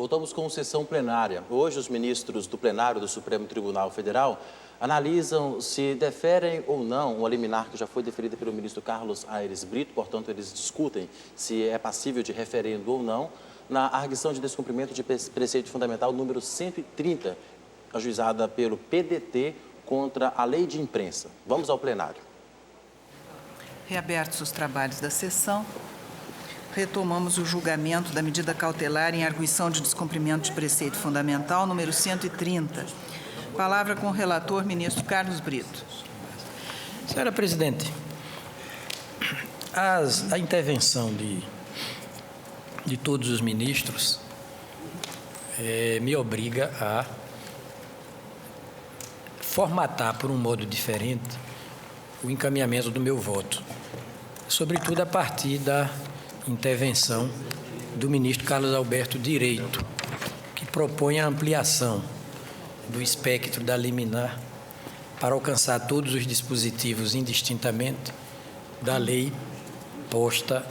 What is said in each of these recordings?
Voltamos com sessão plenária. Hoje, os ministros do plenário do Supremo Tribunal Federal analisam se deferem ou não uma liminar que já foi deferida pelo ministro Carlos Aires Brito. Portanto, eles discutem se é passível de referendo ou não na arguição de descumprimento de preceito fundamental número 130, ajuizada pelo PDT contra a lei de imprensa. Vamos ao plenário. Reabertos os trabalhos da sessão, retomamos o julgamento da medida cautelar em arguição de descumprimento de preceito fundamental número 130. Palavra com o relator, ministro Carlos Brito. Senhora presidente, a intervenção de todos os ministros me obriga a formatar por um modo diferente o encaminhamento do meu voto, sobretudo a partir da intervenção do ministro Carlos Alberto Direito, que propõe a ampliação do espectro da liminar para alcançar todos os dispositivos indistintamente da lei posta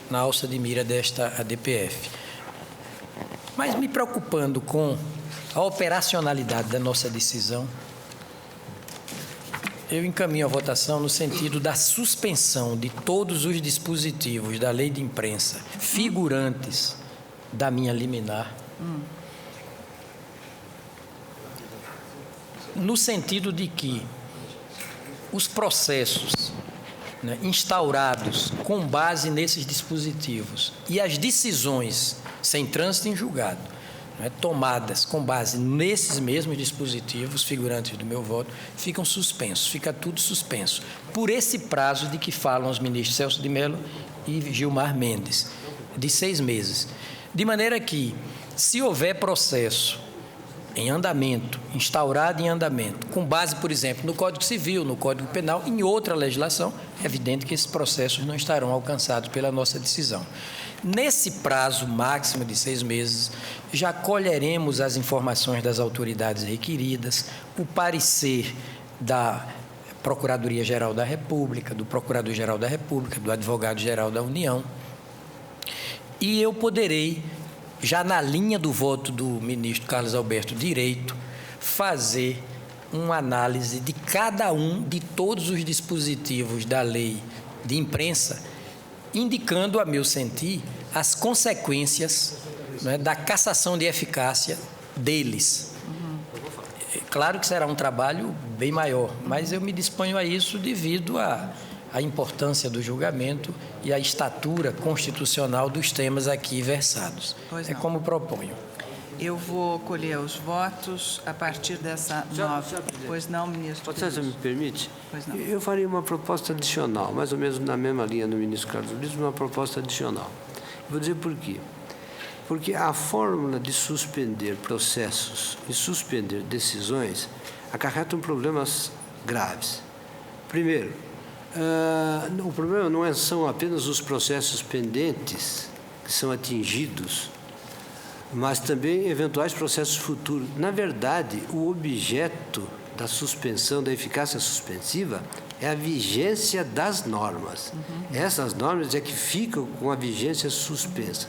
na alça de mira desta ADPF. Mas me preocupando com a operacionalidade da nossa decisão, eu encaminho a votação no sentido da suspensão de todos os dispositivos da lei de imprensa figurantes da minha liminar, no sentido de que os processos instaurados com base nesses dispositivos e as decisões sem trânsito em julgado, tomadas com base nesses mesmos dispositivos figurantes do meu voto, ficam suspensos, fica tudo suspenso, por esse prazo de que falam os ministros Celso de Mello e Gilmar Mendes, de 6 meses. De maneira que, se houver processo em andamento, instaurado em andamento, com base, por exemplo, no Código Civil, no Código Penal, em outra legislação, é evidente que esses processos não estarão alcançados pela nossa decisão. Nesse prazo máximo de 6 meses, já colheremos as informações das autoridades requeridas, o parecer da Procuradoria-Geral da República, do Procurador-Geral da República, do Advogado-Geral da União, e eu poderei, já na linha do voto do ministro Carlos Alberto Direito, fazer uma análise de cada um de todos os dispositivos da lei de imprensa, indicando, a meu sentir, as consequências da cassação de eficácia deles. Claro que será um trabalho bem maior, mas eu me disponho a isso devido à importância do julgamento e à estatura constitucional dos temas aqui versados. É como proponho. Eu vou colher os votos a partir dessa nova... Pois não, ministro? Você me permite? Pois não. Eu faria uma proposta adicional, mais ou menos na mesma linha do ministro Carlos Brito, uma proposta adicional. Vou dizer por quê. Porque a fórmula de suspender processos e suspender decisões acarretam problemas graves. Primeiro, o problema não são apenas os processos pendentes que são atingidos, mas também eventuais processos futuros. Na verdade, o objeto da suspensão, da eficácia suspensiva, é a vigência das normas. Essas normas é que ficam com a vigência suspensa.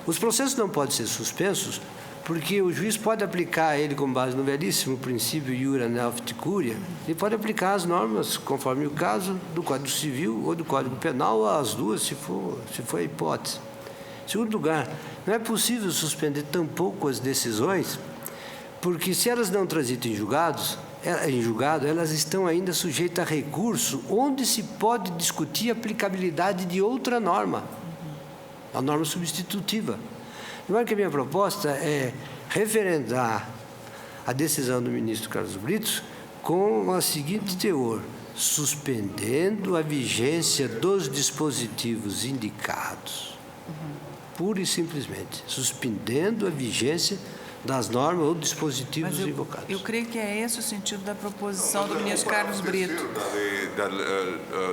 Os processos não podem ser suspensos porque o juiz pode aplicar ele com base no belíssimo princípio iura nelfit curia, ele pode aplicar as normas, conforme o caso, do Código Civil ou do Código Penal, ou as duas, se for a hipótese. Em segundo lugar, não é possível suspender tampouco as decisões, porque se elas não transitam em julgado, elas estão ainda sujeitas a recurso, onde se pode discutir a aplicabilidade de outra norma, a norma substitutiva. De modo que a minha proposta é referendar a decisão do ministro Carlos Brito com o seguinte teor: suspendendo a vigência dos dispositivos indicados. Pura e simplesmente, suspendendo a vigência das normas ou dispositivos invocados. Eu creio que é esse o sentido da proposição do ministro Carlos Brito.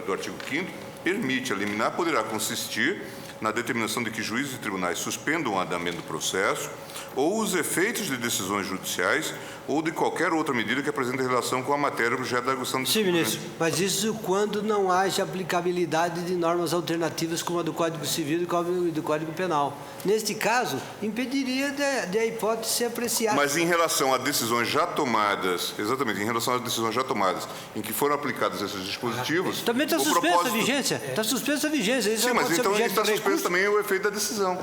Do artigo 5º permite a liminar, poderá consistir na determinação de que juízes e tribunais suspendam o andamento do processo ou os efeitos de decisões judiciais ou de qualquer outra medida que apresente relação com a matéria objeto da arguição do Sim, ministro, mas isso quando não haja aplicabilidade de normas alternativas como a do Código Civil e do Código Penal. Neste caso, impediria de a hipótese ser apreciada. Mas em relação a decisões já tomadas, exatamente, em relação às decisões já tomadas, em que foram aplicados esses dispositivos... Também está suspensa a vigência. Está suspensa a vigência. Isso Sim, mas então está está suspenso também o efeito da decisão.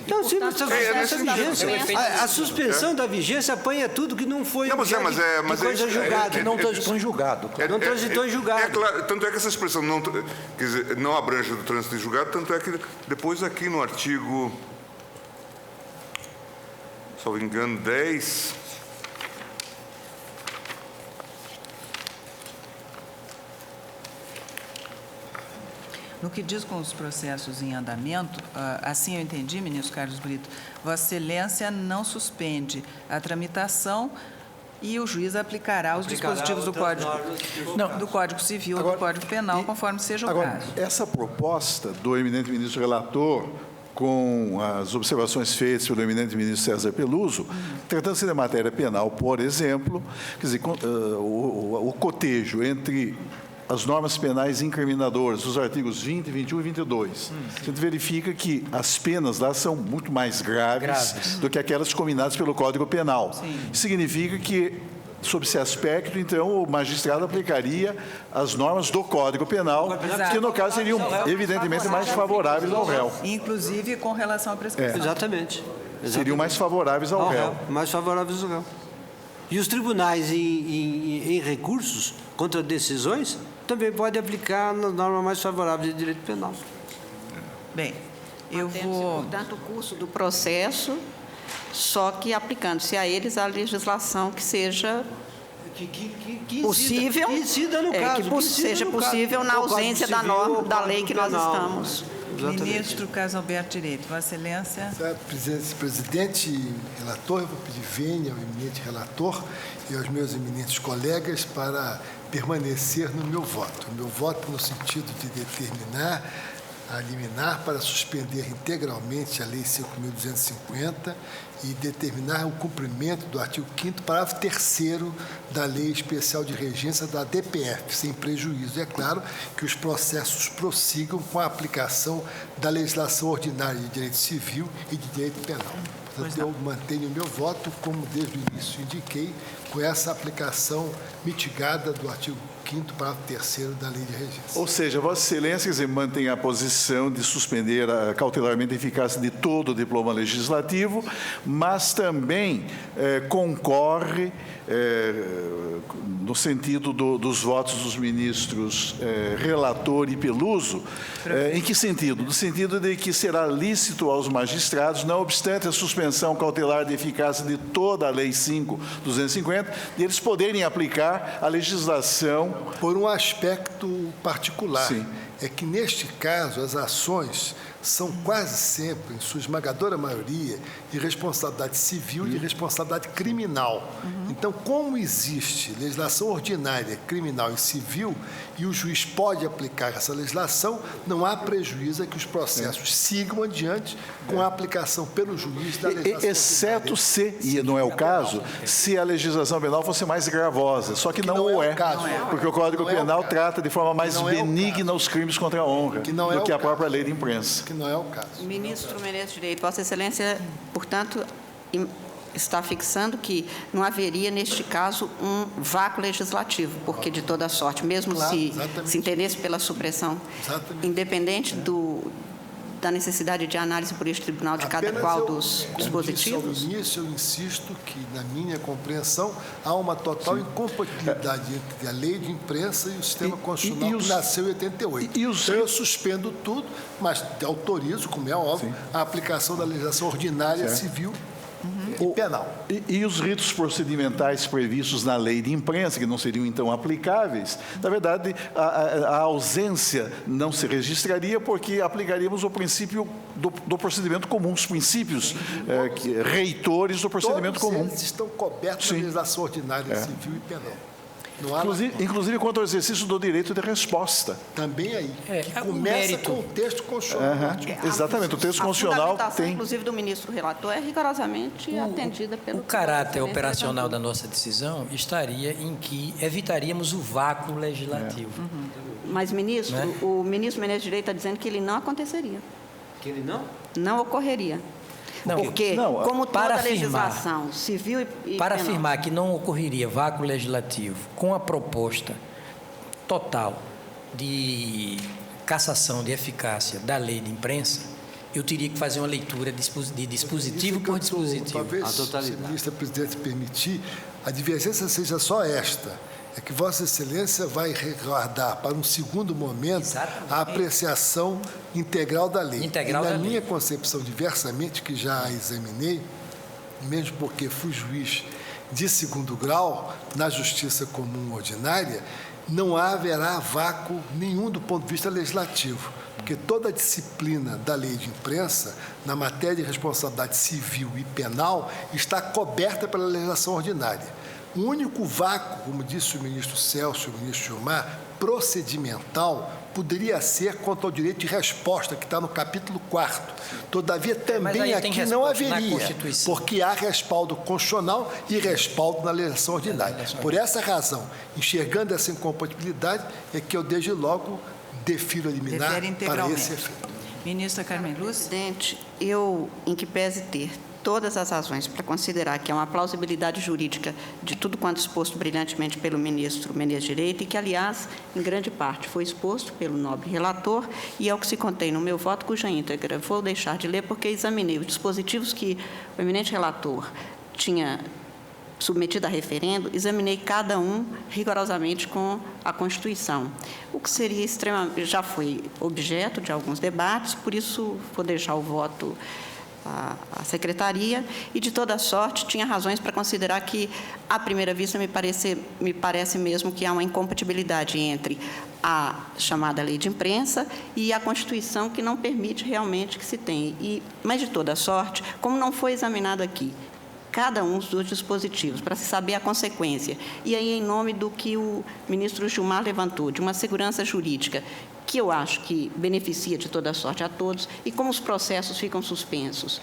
Não, sim, mas está suspensa a vigência. sentido. A suspensão da vigência apanha tudo que não foi Não, mas objeto de coisa julgada. Que não transitou em julgado. Não transitou em julgado. É claro, tanto é que essa expressão não, quer dizer, não abrange do trânsito em julgado, tanto é que depois aqui no artigo, salvo engano, 10... No que diz com os processos em andamento, assim eu entendi, ministro Carlos Brito, Vossa Excelência não suspende a tramitação e o juiz aplicará os dispositivos do Código Civil, Agora, do Código Penal, conforme seja o Agora, caso. essa proposta do eminente ministro relator, com as observações feitas pelo eminente ministro César Peluso, tratando-se da matéria penal, por exemplo, quer dizer, o cotejo entre as normas penais incriminadoras, os artigos 20, 21 e 22. A gente verifica que as penas lá são muito mais graves do que aquelas combinadas pelo Código Penal. Significa que, sob esse aspecto, então, o magistrado aplicaria as normas do Código Penal, que, no caso, seriam, evidentemente, mais favoráveis ao réu. Inclusive com relação à prescrição. Exatamente. Seriam mais favoráveis ao réu. Mais favoráveis ao réu. E os tribunais, em recursos contra decisões, também podem aplicar nas normas mais favoráveis de direito penal. Bem, eu Mantendo-se, vou... portanto, o curso do processo, só que aplicando-se a eles a legislação que seja possível, que incida no caso, que seja possível na ausência da norma, da lei que nós estamos. Ministro Carlos Alberto Direito, Vossa Excelência. Presidente, relator, eu vou pedir vênia ao eminente relator e aos meus eminentes colegas para permanecer no meu voto. O meu voto no sentido de determinar a liminar para suspender integralmente a Lei 5.250 e determinar o cumprimento do artigo 5º, parágrafo 3º da Lei Especial de Regência da DPF, sem prejuízo. É claro que os processos prossigam com a aplicação da legislação ordinária de direito civil e de direito penal. Portanto, eu mantenho o meu voto, como desde o início indiquei, com essa aplicação mitigada do artigo 5º, parágrafo 3º da Lei de Regência. Ou seja, Vossa Excelência, quer dizer, mantém a posição de suspender cautelarmente a eficácia de todo o diploma legislativo, mas também concorre no sentido dos votos dos ministros relator e Peluso. Em que sentido? No sentido de que será lícito aos magistrados, não obstante a suspensão cautelar de eficácia de toda a Lei 5.250, de eles poderem aplicar a legislação. Por um aspecto particular, Sim. É que, neste caso, as ações são quase sempre, em sua esmagadora maioria, de responsabilidade civil e de responsabilidade criminal. Então, como existe legislação ordinária, criminal e civil, e o juiz pode aplicar essa legislação, não há prejuízo a que os processos sigam adiante com a aplicação pelo juiz da legislação Exceto ordinária. se, e não é o caso, se a legislação penal fosse mais gravosa. Só que não o é, porque o Código Penal trata de forma mais benigna os crimes contra a honra do que a própria lei de imprensa. Que não é o caso. Ministro Menezes Direito, Vossa Excelência, portanto, está fixando que não haveria, neste caso, um vácuo legislativo, porque de toda sorte, mesmo Claro, se entendesse pela supressão, independente da necessidade de análise por este tribunal de cada qual dos dispositivos? Como disse ao início, eu insisto que, na minha compreensão, há uma total incompatibilidade entre a lei de imprensa e o sistema constitucional que nasceu em 88. Então, eu suspendo tudo, mas autorizo, como é óbvio, a aplicação da legislação ordinária civil e penal. E os ritos procedimentais previstos na lei de imprensa, que não seriam, então, aplicáveis, na verdade, a ausência não se registraria porque aplicaríamos o princípio do procedimento comum, os princípios reitores do procedimento comum. Todos eles estão cobertos da legislação ordinária civil e penal. Não há Inclusive quanto ao exercício do direito de resposta. também aí, que o começa mérito. com o texto constitucional. Exatamente, o texto A constitucional fundamentação, tem... inclusive, do ministro relator é rigorosamente atendida pelo... O caráter pelo operacional da legislador. nossa decisão estaria em que evitaríamos o vácuo legislativo. Mas, ministro, Né? o ministro Menezes Direito está dizendo que ele não aconteceria. Que ele não? Não ocorreria. Não, Porque, não, como para toda afirmar- legislação civil e Para penal, afirmar que não ocorreria vácuo legislativo com a proposta total de cassação de eficácia da lei de imprensa, eu teria que fazer uma leitura de dispositivo por dispositivo. Talvez, A se totalidade. o ministro presidente permitir, a divergência seja só esta. É que Vossa Excelência vai guardar para um segundo momento Exatamente. a apreciação integral da lei. Integral e na da lei. minha concepção, diversamente, que já a examinei, mesmo porque fui juiz de segundo grau na Justiça Comum Ordinária, não haverá vácuo nenhum do ponto de vista legislativo, porque toda a disciplina da lei de imprensa, na matéria de responsabilidade civil e penal, está coberta pela legislação ordinária. O único vácuo, como disse o ministro Celso e o ministro Gilmar, procedimental, poderia ser quanto ao direito de resposta, que está no capítulo 4º. Todavia, Mas também aí tem aqui não resposta na haveria, Constituição. porque há respaldo constitucional e respaldo na legislação ordinária. Por essa razão, enxergando essa incompatibilidade, é que eu, desde logo, defiro a liminar Defere para integralmente. esse efeito. Ministra Carmen Lúcia. Presidente, eu, em que pese ter todas as razões para considerar que há uma plausibilidade jurídica de tudo quanto exposto brilhantemente pelo ministro Menezes Direito e que, aliás, em grande parte foi exposto pelo nobre relator e é o que se contém no meu voto, cuja íntegra vou deixar de ler porque examinei os dispositivos que o eminente relator tinha submetido a referendo, examinei cada um rigorosamente com a Constituição, o que seria extremamente, já foi objeto de alguns debates, por isso vou deixar o voto à Secretaria, e de toda sorte tinha razões para considerar que, à primeira vista, me parece mesmo que há uma incompatibilidade entre a chamada lei de imprensa e a Constituição, que não permite realmente que se tenha. Mas, de toda sorte, como não foi examinado aqui cada um dos dispositivos, para se saber a consequência, e aí em nome do que o ministro Gilmar levantou, de uma segurança jurídica, que eu acho que beneficia de toda sorte a todos, e como os processos ficam suspensos,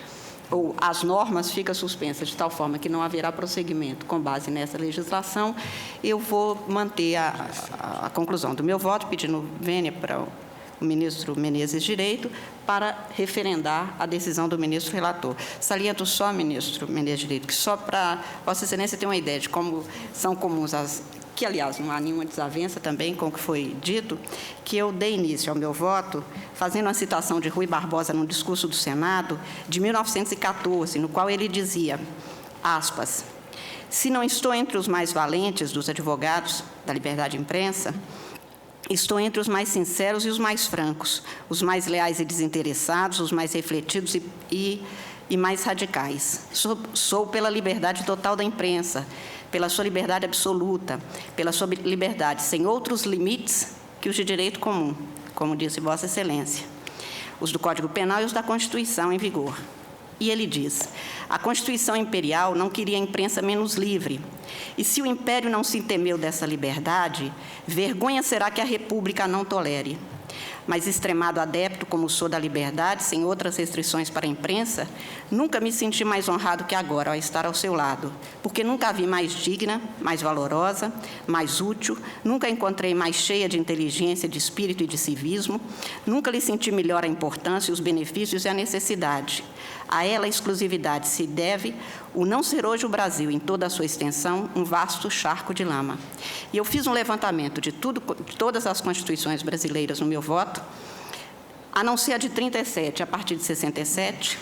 ou as normas ficam suspensas de tal forma que não haverá prosseguimento com base nessa legislação, eu vou manter a conclusão do meu voto, pedindo vênia para o ministro Menezes Direito, para referendar a decisão do ministro relator. Saliento só, ministro Menezes Direito, que só para Vossa Excelência ter uma ideia de como são comuns que, aliás, não há nenhuma desavença também com o que foi dito, que eu dei início ao meu voto fazendo uma citação de Rui Barbosa num discurso do Senado de 1914, no qual ele dizia, aspas, se não estou entre os mais valentes dos advogados da liberdade de imprensa, estou entre os mais sinceros e os mais francos, os mais leais e desinteressados, os mais refletidos e mais radicais. Sou pela liberdade total da imprensa, pela sua liberdade absoluta, pela sua liberdade sem outros limites que os de direito comum, como disse Vossa Excelência, os do Código Penal e os da Constituição em vigor. E ele diz, a Constituição Imperial não queria a imprensa menos livre, e se o Império não se temeu dessa liberdade, vergonha será que a República não tolere. Mas, extremado adepto como sou da liberdade, sem outras restrições para a imprensa, nunca me senti mais honrado que agora ao estar ao seu lado, porque nunca a vi mais digna, mais valorosa, mais útil, nunca a encontrei mais cheia de inteligência, de espírito e de civismo, nunca lhe senti melhor a importância, os benefícios e a necessidade. A ela, a exclusividade, se deve o não ser hoje o Brasil, em toda a sua extensão, um vasto charco de lama. E eu fiz um levantamento de todas as constituições brasileiras no meu voto, a não ser a de 37, a partir de 67,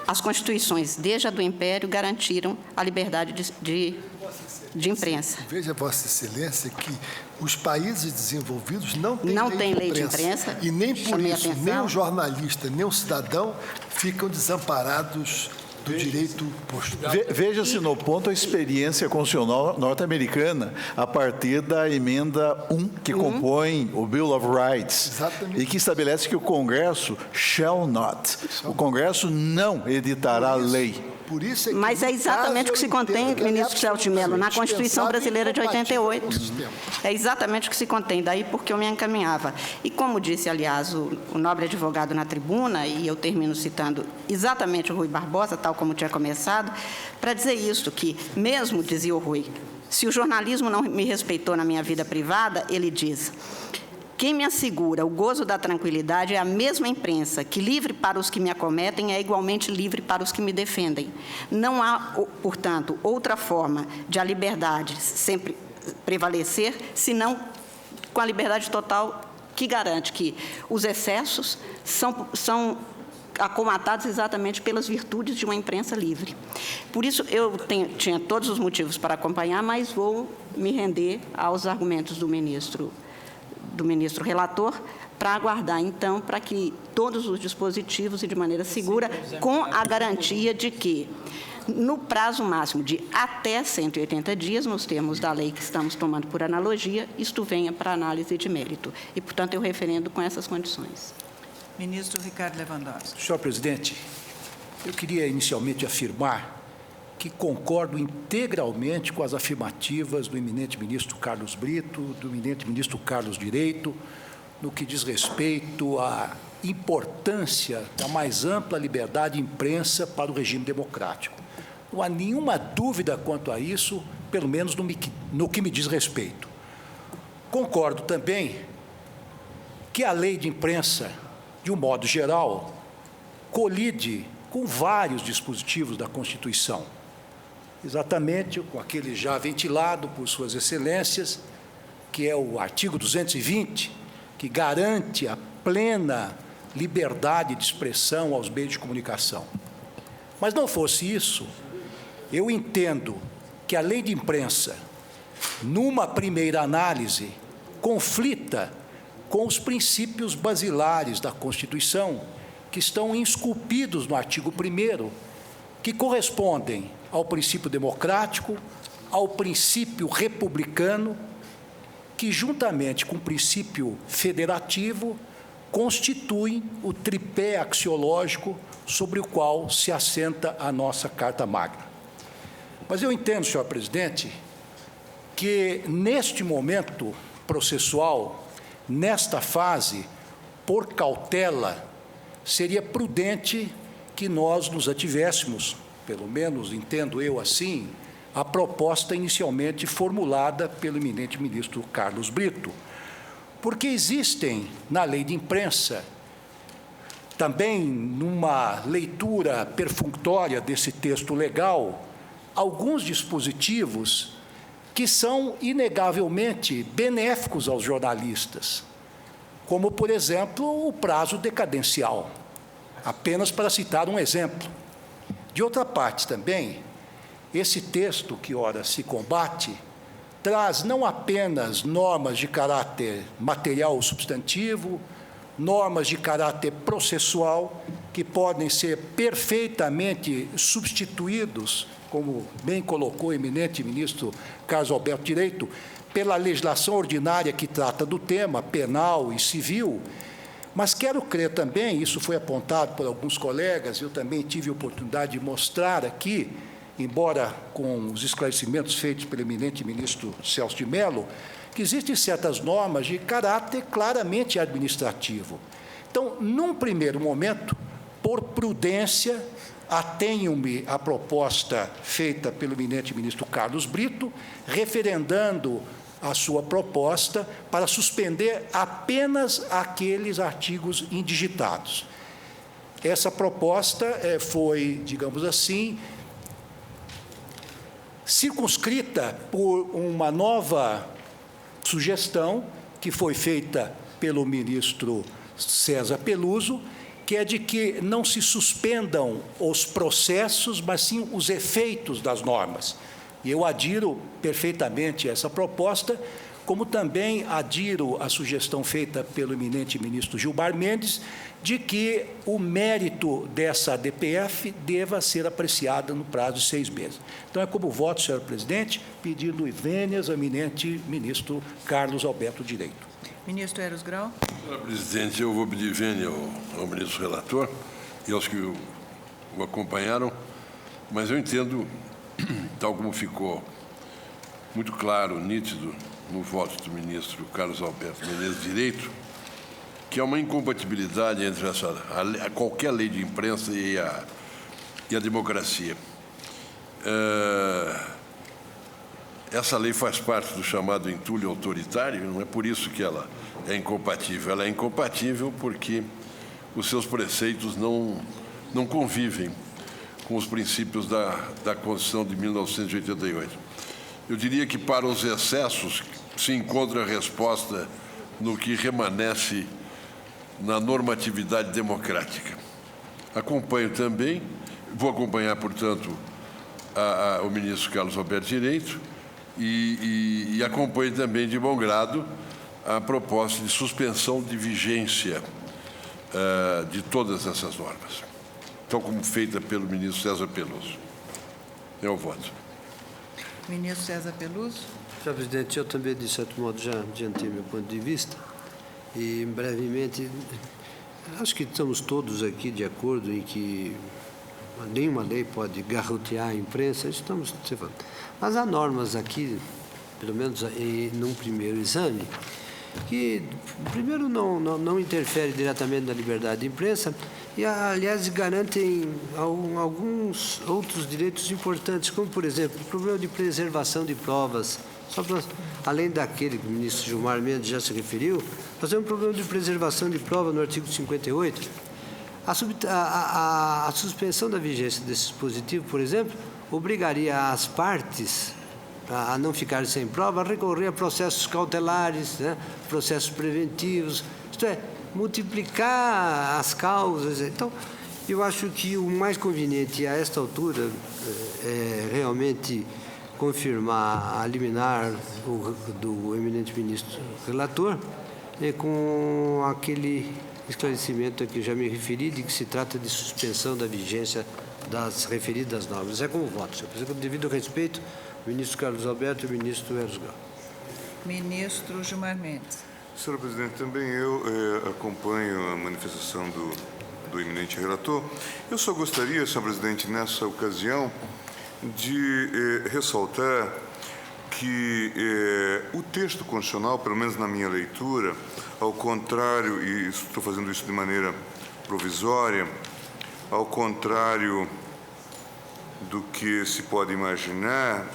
as constituições, desde a do Império, garantiram a liberdade de imprensa. Veja, Vossa Excelência, que os países desenvolvidos não têm lei de imprensa. E nem por Chamei isso, atenção. nem o jornalista, nem o cidadão ficam desamparados do direito posto. Veja-se no ponto a experiência constitucional norte-americana a partir da emenda 1, que compõe o Bill of Rights. Exatamente. E que estabelece que o Congresso shall not. O Congresso não editará lei. Por isso Mas é exatamente o que se contém, ministro Celso de Mello, na Constituição Brasileira de 88. É exatamente o que se contém, daí porque eu me encaminhava. E como disse, aliás, o nobre advogado na tribuna, e eu termino citando exatamente o Rui Barbosa, tal como tinha começado, para dizer isso, que mesmo, dizia o Rui, se o jornalismo não me respeitou na minha vida privada, ele diz: quem me assegura o gozo da tranquilidade é a mesma imprensa que, livre para os que me acometem, é igualmente livre para os que me defendem. Não há, portanto, outra forma de a liberdade sempre prevalecer, senão com a liberdade total, que garante que os excessos são acomatados exatamente pelas virtudes de uma imprensa livre. Por isso, eu tinha todos os motivos para acompanhar, mas vou me render aos argumentos do ministro relator, para aguardar, então, para que todos os dispositivos e de maneira segura, com a garantia de que, no prazo máximo de até 180 dias, nos termos da lei que estamos tomando por analogia, isto venha para análise de mérito. E, portanto, eu referendo com essas condições. Ministro Ricardo Lewandowski. Senhor presidente, eu queria inicialmente afirmar que concordo integralmente com as afirmativas do eminente ministro Carlos Brito, do eminente ministro Carlos Direito, no que diz respeito à importância da mais ampla liberdade de imprensa para o regime democrático. Não há nenhuma dúvida quanto a isso, pelo menos no que me diz respeito. Concordo também que a lei de imprensa, de um modo geral, colide com vários dispositivos da Constituição, exatamente com aquele já ventilado por suas excelências, que é o artigo 220, que garante a plena liberdade de expressão aos meios de comunicação. Mas não fosse isso, eu entendo que a lei de imprensa, numa primeira análise, conflita com os princípios basilares da Constituição, que estão esculpidos no artigo 1º, que correspondem ao princípio democrático, ao princípio republicano, que, juntamente com o princípio federativo, constituem o tripé axiológico sobre o qual se assenta a nossa Carta Magna. Mas eu entendo, senhor presidente, que, neste momento processual, nesta fase, por cautela, seria prudente que nós nos ativéssemos, pelo menos entendo eu assim, a proposta inicialmente formulada pelo eminente ministro Carlos Brito, porque existem na lei de imprensa, também numa leitura perfunctória desse texto legal, alguns dispositivos que são inegavelmente benéficos aos jornalistas, como, por exemplo, o prazo decadencial, apenas para citar um exemplo. De outra parte, também, esse texto que, ora, se combate, traz não apenas normas de caráter material ou substantivo, normas de caráter processual, que podem ser perfeitamente substituídos, como bem colocou o eminente ministro Carlos Alberto Direito, pela legislação ordinária que trata do tema, penal e civil. Mas quero crer também, isso foi apontado por alguns colegas, eu também tive a oportunidade de mostrar aqui, embora com os esclarecimentos feitos pelo eminente ministro Celso de Mello, que existem certas normas de caráter claramente administrativo. Então, num primeiro momento, por prudência, atenho-me à proposta feita pelo eminente ministro Carlos Brito, referendando a sua proposta para suspender apenas aqueles artigos indigitados. Essa proposta foi, digamos assim, circunscrita por uma nova sugestão que foi feita pelo ministro César Peluso, que é de que não se suspendam os processos, mas sim os efeitos das normas. E eu adiro perfeitamente a essa proposta, como também adiro à sugestão feita pelo eminente ministro Gilmar Mendes, de que o mérito dessa DPF deva ser apreciado no prazo de 6 meses. Então, é como voto, senhor presidente, pedindo vênias ao eminente ministro Carlos Alberto Direito. Ministro Eros Grau. Senhora presidente, eu vou pedir vênia ao ministro relator e aos que o acompanharam, mas eu entendo, tal como ficou muito claro, nítido, no voto do ministro Carlos Alberto Menezes Direito, que há uma incompatibilidade entre qualquer lei de imprensa e a democracia. Essa lei faz parte do chamado entulho autoritário, não é por isso que ela é incompatível. Ela é incompatível porque os seus preceitos não convivem com os princípios da Constituição de 1988. Eu diria que para os excessos se encontra a resposta no que remanesce na normatividade democrática. Acompanho também, vou acompanhar, portanto, o ministro Carlos Alberto Direito e acompanho também de bom grado a proposta de suspensão de vigência de todas essas normas, tal como feita pelo ministro César Peluso. É o voto. Ministro César Peluso. Senhor presidente, eu também, de certo modo, já adiantei meu ponto de vista e, brevemente, acho que estamos todos aqui de acordo em que nenhuma lei pode garrotear a imprensa, estamos observando. Mas há normas aqui, pelo menos num primeiro exame, que, primeiro, não interfere diretamente na liberdade de imprensa e, aliás, garantem alguns outros direitos importantes, como, por exemplo, o problema de preservação de provas. Só para, além daquele que o ministro Gilmar Mendes já se referiu, nós temos um problema de preservação de prova no artigo 58. A suspensão da vigência desse dispositivo, por exemplo, obrigaria as partes a não ficarem sem prova, a recorrer a processos cautelares, né, processos preventivos, isto é, multiplicar as causas. Então, eu acho que o mais conveniente a esta altura é realmente confirmar a liminar do eminente ministro relator, com aquele esclarecimento a que já me referi, de que se trata de suspensão da vigência das referidas normas. É como voto, senhor presidente, com devido respeito, o ministro Carlos Alberto e o ministro Eros Grau. Ministro Gilmar Mendes. Senhor presidente, também eu acompanho a manifestação do eminente relator. Eu só gostaria, senhor presidente, nessa ocasião, de ressaltar que o texto constitucional, pelo menos na minha leitura, ao contrário, e estou fazendo isso de maneira provisória, ao contrário do que se pode imaginar,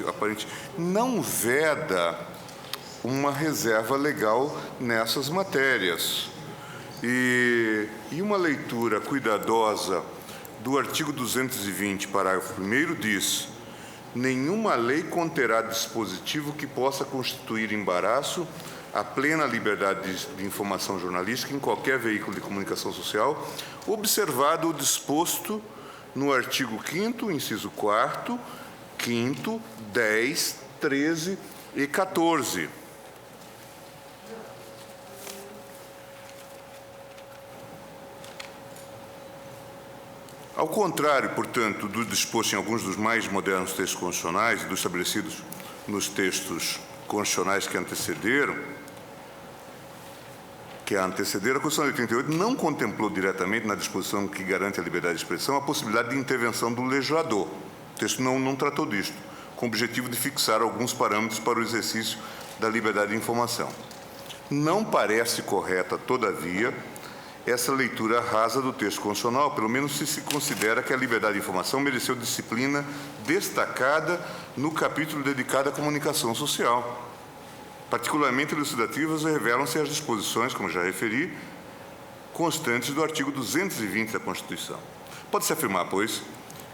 aparente, não veda uma reserva legal nessas matérias. E uma leitura cuidadosa do artigo 220, parágrafo 1º, diz: nenhuma lei conterá dispositivo que possa constituir embaraço à plena liberdade de informação jornalística em qualquer veículo de comunicação social, observado o disposto no artigo 5º, inciso 4º, 5º, 10, 13 e 14. Ao contrário, portanto, do disposto em alguns dos mais modernos textos constitucionais e dos estabelecidos nos textos constitucionais que a antecederam, a Constituição de 88 não contemplou diretamente, na disposição que garante a liberdade de expressão, a possibilidade de intervenção do legislador. O texto não tratou disto, com o objetivo de fixar alguns parâmetros para o exercício da liberdade de informação. Não parece correta, todavia, essa leitura rasa do texto constitucional, pelo menos se considera que a liberdade de informação mereceu disciplina destacada no capítulo dedicado à comunicação social. Particularmente elucidativas revelam-se as disposições, como já referi, constantes do artigo 220 da Constituição. Pode-se afirmar, pois,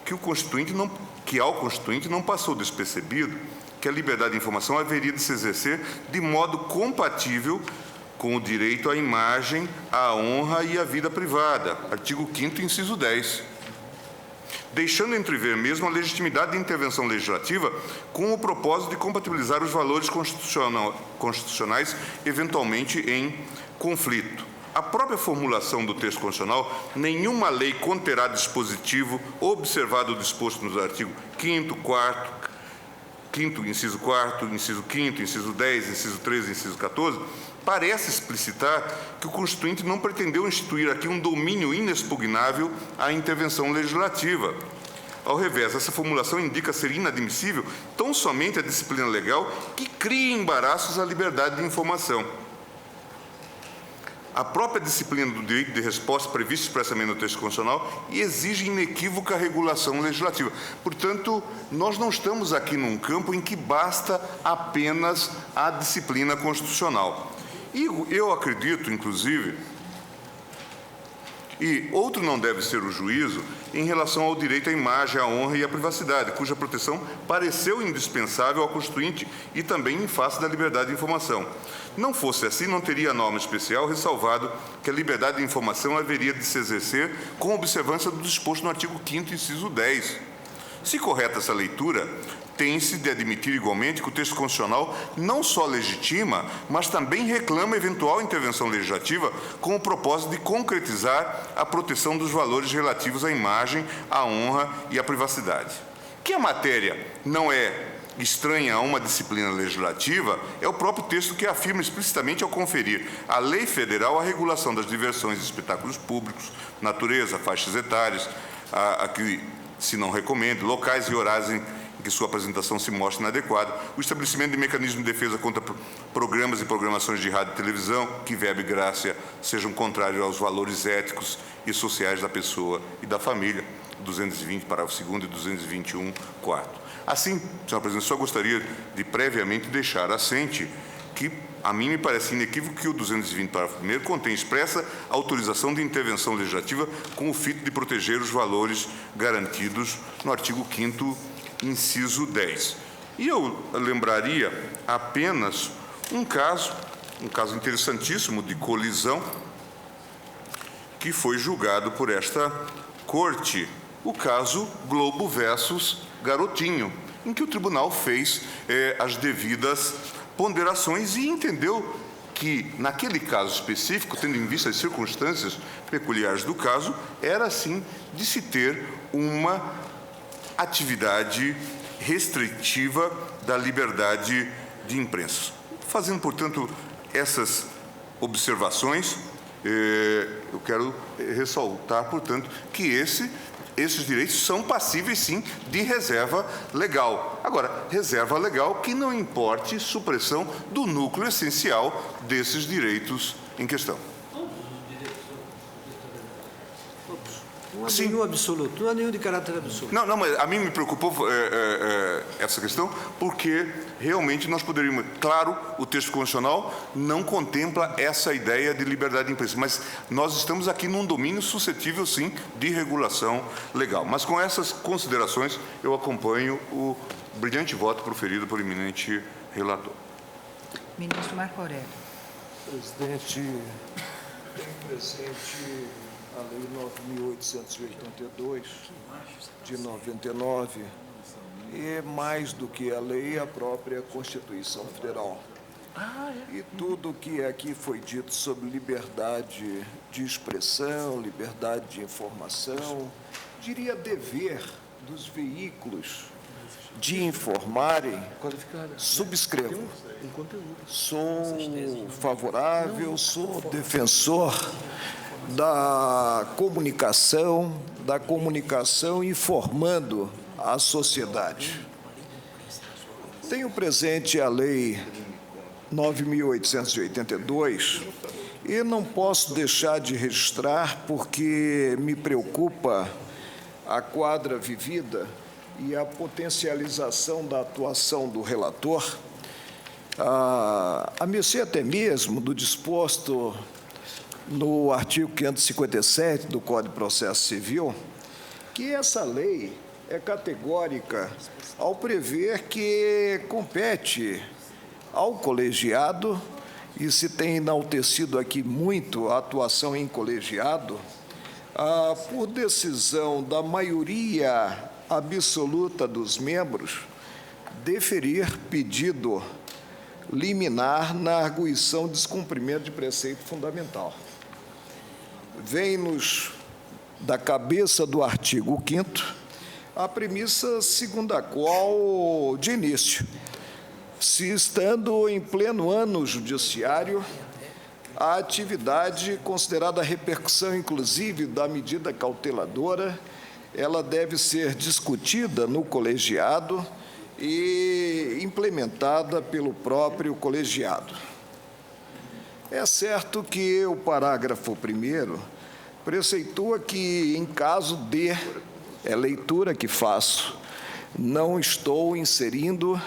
que ao Constituinte não passou despercebido que a liberdade de informação haveria de se exercer de modo compatível com o direito à imagem, à honra e à vida privada. Artigo 5º, inciso 10. deixando entrever mesmo a legitimidade de intervenção legislativa com o propósito de compatibilizar os valores constitucionais eventualmente em conflito. A própria formulação do texto constitucional, nenhuma lei conterá dispositivo, observado o disposto nos artigos 5º, 4º, inciso 4º, inciso 5º, inciso 10, inciso 13, inciso 14, parece explicitar que o Constituinte não pretendeu instituir aqui um domínio inexpugnável à intervenção legislativa. Ao revés, essa formulação indica ser inadmissível tão somente a disciplina legal que cria embaraços à liberdade de informação. A própria disciplina do direito de resposta prevista expressamente no texto constitucional exige inequívoca regulação legislativa. Portanto, nós não estamos aqui num campo em que basta apenas a disciplina constitucional. E eu acredito, inclusive, e outro não deve ser o juízo em relação ao direito à imagem, à honra e à privacidade, cuja proteção pareceu indispensável ao Constituinte e também em face da liberdade de informação. Não fosse assim, não teria norma especial ressalvado que a liberdade de informação haveria de se exercer com observância do disposto no artigo 5º, inciso 10. Se correta essa leitura, tem-se de admitir igualmente que o texto constitucional não só legitima, mas também reclama eventual intervenção legislativa com o propósito de concretizar a proteção dos valores relativos à imagem, à honra e à privacidade. Que a matéria não é estranha a uma disciplina legislativa é o próprio texto que afirma explicitamente ao conferir à lei federal a regulação das diversões e espetáculos públicos, natureza, faixas etárias, a que se não recomende, locais e horários em que sua apresentação se mostre inadequada, o estabelecimento de mecanismos de defesa contra programas e programações de rádio e televisão que, verba e graça, sejam contrários aos valores éticos e sociais da pessoa e da família, 220, parágrafo 2º e 221, 4º. Assim, senhora presidente, só gostaria de previamente deixar assente que a mim me parece inequívoco que o 220, parágrafo 1º, contém expressa autorização de intervenção legislativa com o fito de proteger os valores garantidos no artigo 5º, inciso 10. E eu lembraria apenas um caso interessantíssimo de colisão que foi julgado por esta Corte, o caso Globo versus Garotinho, em que o tribunal fez as devidas ponderações e entendeu que, naquele caso específico, tendo em vista as circunstâncias peculiares do caso, era, sim, de se ter uma atividade restritiva da liberdade de imprensa. Fazendo, portanto, essas observações, eu quero ressaltar, portanto, que esses direitos são passíveis, sim, de reserva legal. Agora, reserva legal que não importe supressão do núcleo essencial desses direitos em questão. Não há nenhum absoluto, não há nenhum de caráter absoluto. Não, mas a mim me preocupou essa questão, porque realmente nós poderíamos... Claro, o texto constitucional não contempla essa ideia de liberdade de imprensa, mas nós estamos aqui num domínio suscetível, sim, de regulação legal. Mas com essas considerações, eu acompanho o brilhante voto proferido pelo eminente relator. Ministro Marco Aurélio. Presidente, tem presente a Lei 9.882, de 99, e mais do que a lei, a própria Constituição Federal. E tudo que aqui foi dito sobre liberdade de expressão, liberdade de informação, diria dever dos veículos de informarem, subscrevo. Sou favorável, sou defensor da comunicação informando a sociedade. Tenho presente a Lei 9.882 e não posso deixar de registrar, porque me preocupa a quadra vivida e a potencialização da atuação do relator, a mercê até mesmo do disposto no artigo 557 do Código de Processo Civil, que essa lei é categórica ao prever que compete ao colegiado, e se tem enaltecido aqui muito a atuação em colegiado, por decisão da maioria absoluta dos membros, deferir pedido liminar na arguição de descumprimento de preceito fundamental. Vem-nos da cabeça do artigo 5º a premissa segundo a qual, de início, se estando em pleno ano judiciário, a atividade considerada a repercussão, inclusive, da medida cauteladora, ela deve ser discutida no colegiado e implementada pelo próprio colegiado. É certo que o parágrafo 1º preceitua que, em caso de, é leitura que faço, não estou inserindo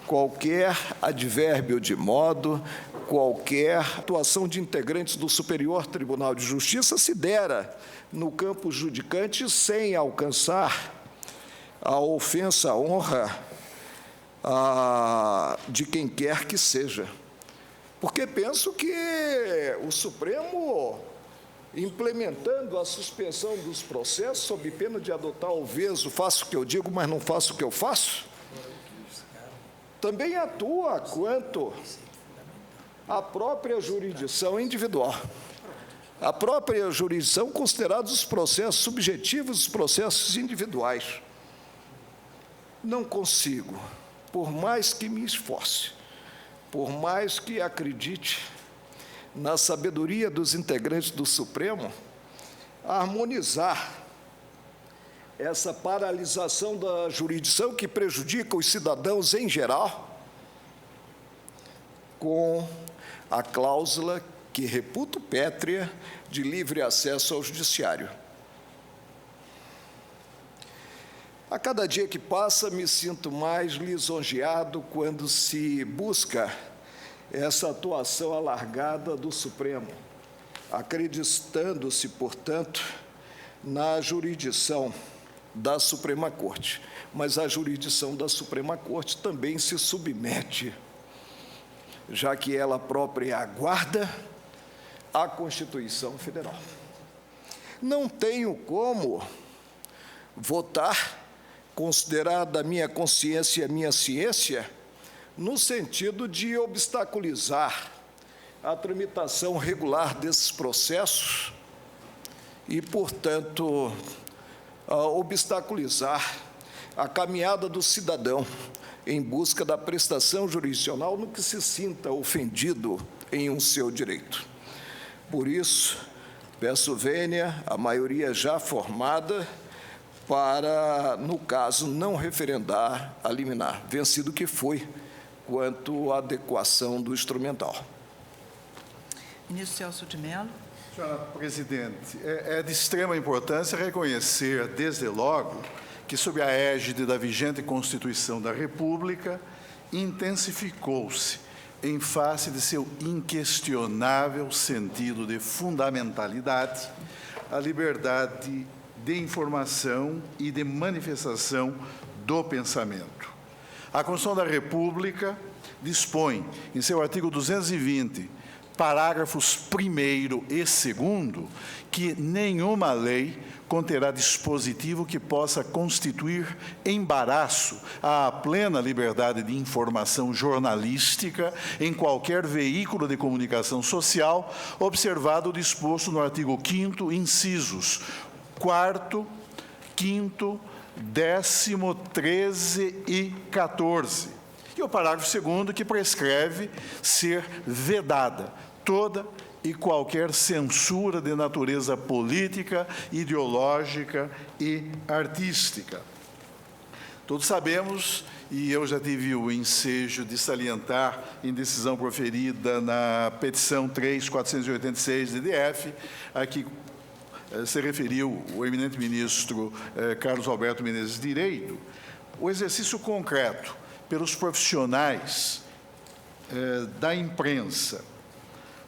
qualquer advérbio de modo, qualquer atuação de integrantes do Superior Tribunal de Justiça se dera no campo judicante sem alcançar a ofensa à honra de quem quer que seja. Porque penso que o Supremo, implementando a suspensão dos processos, sob pena de adotar o veso, faço o que eu digo, mas não faço o que eu faço, também atua quanto à própria jurisdição individual. A própria jurisdição, considerados os processos subjetivos, os processos individuais. Não consigo, por mais que me esforce, por mais que acredite na sabedoria dos integrantes do Supremo, harmonizar essa paralisação da jurisdição que prejudica os cidadãos em geral com a cláusula que reputo pétrea de livre acesso ao judiciário. A cada dia que passa, me sinto mais lisonjeado quando se busca essa atuação alargada do Supremo, acreditando-se, portanto, na jurisdição da Suprema Corte. Mas a jurisdição da Suprema Corte também se submete, já que ela própria aguarda a Constituição Federal. Não tenho como votar, considerada a minha consciência e a minha ciência, no sentido de obstaculizar a tramitação regular desses processos e, portanto, obstaculizar a caminhada do cidadão em busca da prestação jurisdicional no que se sinta ofendido em um seu direito. Por isso, peço vênia à maioria já formada para, no caso, não referendar a liminar, vencido que foi, quanto à adequação do instrumental. Ministro Celso de Mello. Senhora Presidente, é de extrema importância reconhecer, desde logo, que, sob a égide da vigente Constituição da República, intensificou-se, em face de seu inquestionável sentido de fundamentalidade, a liberdade de informação e de manifestação do pensamento. A Constituição da República dispõe, em seu artigo 220, parágrafos 1º e 2º, que nenhuma lei conterá dispositivo que possa constituir embaraço à plena liberdade de informação jornalística em qualquer veículo de comunicação social, observado o disposto no artigo 5º, incisos 4º, 5º, 10º, 13º e 14º. E o parágrafo 2º, que prescreve ser vedada toda e qualquer censura de natureza política, ideológica e artística. Todos sabemos, e eu já tive o ensejo de salientar em decisão proferida na petição 3.486 de DF, a que se referiu o eminente ministro Carlos Alberto Menezes Direito, o exercício concreto pelos profissionais da imprensa,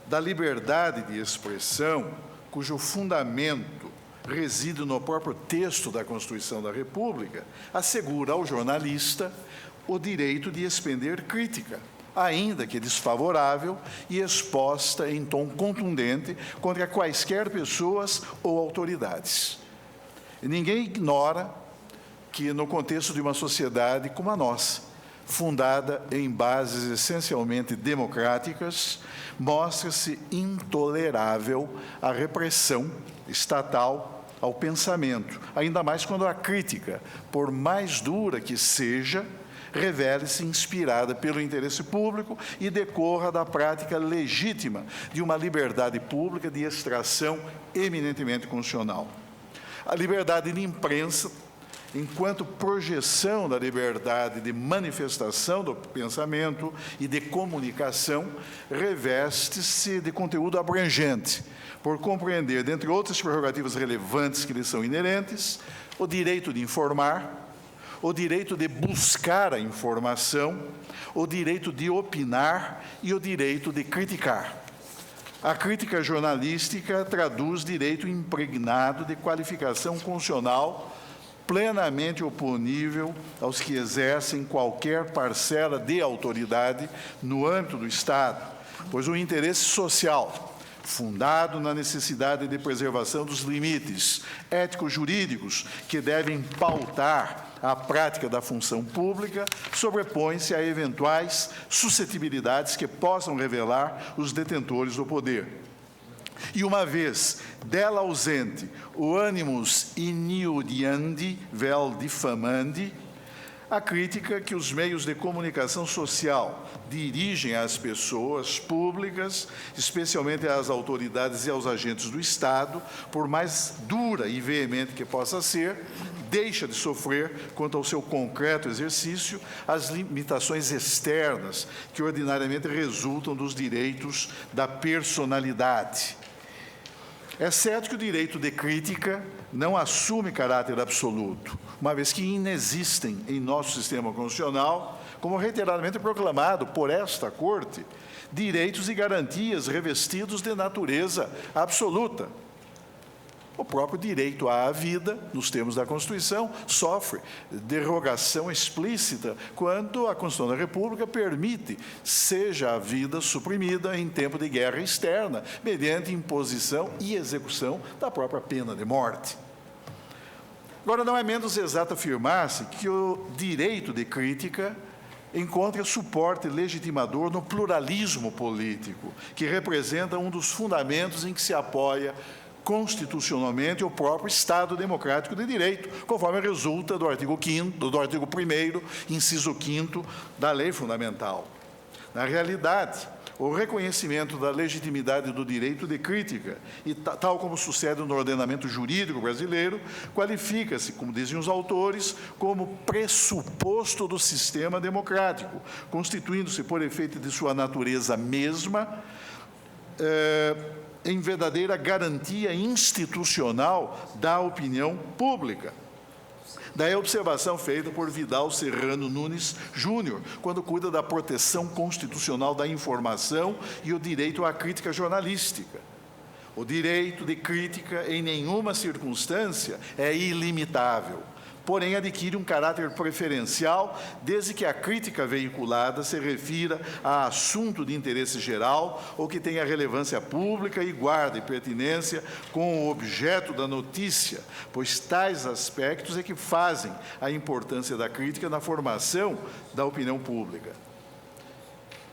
da liberdade de expressão, cujo fundamento reside no próprio texto da Constituição da República, assegura ao jornalista o direito de expender crítica ainda que desfavorável e exposta em tom contundente contra quaisquer pessoas ou autoridades. E ninguém ignora que, no contexto de uma sociedade como a nossa, fundada em bases essencialmente democráticas, mostra-se intolerável a repressão estatal ao pensamento, ainda mais quando a crítica, por mais dura que seja, revele-se inspirada pelo interesse público e decorra da prática legítima de uma liberdade pública de extração eminentemente constitucional. A liberdade de imprensa, enquanto projeção da liberdade de manifestação do pensamento e de comunicação, reveste-se de conteúdo abrangente, por compreender, dentre outras prerrogativas relevantes que lhe são inerentes, o direito de informar, o direito de buscar a informação, o direito de opinar e o direito de criticar. A crítica jornalística traduz direito impregnado de qualificação constitucional plenamente oponível aos que exercem qualquer parcela de autoridade no âmbito do Estado, pois o interesse social, fundado na necessidade de preservação dos limites ético-jurídicos que devem pautar a prática da função pública, sobrepõe-se a eventuais suscetibilidades que possam revelar os detentores do poder. E uma vez dela ausente o animus injuriandi vel diffamandi, a crítica que os meios de comunicação social dirigem às pessoas públicas, especialmente às autoridades e aos agentes do Estado, por mais dura e veemente que possa ser, deixa de sofrer, quanto ao seu concreto exercício, as limitações externas que ordinariamente resultam dos direitos da personalidade. É certo que o direito de crítica não assume caráter absoluto, uma vez que inexistem em nosso sistema constitucional, como reiteradamente proclamado por esta Corte, direitos e garantias revestidos de natureza absoluta. O próprio direito à vida, nos termos da Constituição, sofre derrogação explícita quando a Constituição da República permite seja a vida suprimida em tempo de guerra externa, mediante imposição e execução da própria pena de morte. Agora, não é menos exato afirmar-se que o direito de crítica encontra suporte legitimador no pluralismo político, que representa um dos fundamentos em que se apoia constitucionalmente o próprio Estado Democrático de Direito, conforme resulta do artigo 1º, inciso 5º da Lei Fundamental. Na realidade, o reconhecimento da legitimidade do direito de crítica, e tal como sucede no ordenamento jurídico brasileiro, qualifica-se, como dizem os autores, como pressuposto do sistema democrático, constituindo-se, por efeito de sua natureza mesma, em verdadeira garantia institucional da opinião pública. Daí a observação feita por Vidal Serrano Nunes Júnior, quando cuida da proteção constitucional da informação e o direito à crítica jornalística. O direito de crítica, em nenhuma circunstância, é ilimitável, porém adquire um caráter preferencial desde que a crítica veiculada se refira a assunto de interesse geral ou que tenha relevância pública e guarde pertinência com o objeto da notícia, pois tais aspectos é que fazem a importância da crítica na formação da opinião pública.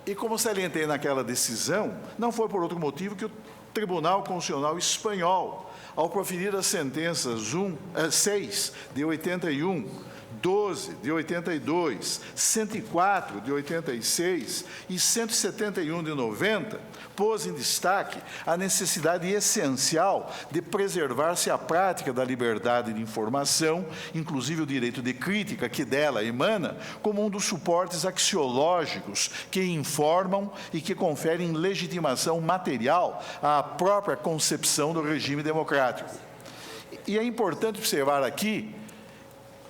E como salientei naquela decisão, não foi por outro motivo que o Tribunal Constitucional Espanhol, ao proferir as sentenças 6 de 81, 12 de 82, 104 de 86 e 171 de 90, pôs em destaque a necessidade essencial de preservar-se a prática da liberdade de informação, inclusive o direito de crítica que dela emana, como um dos suportes axiológicos que informam e que conferem legitimação material à própria concepção do regime democrático. E é importante observar aqui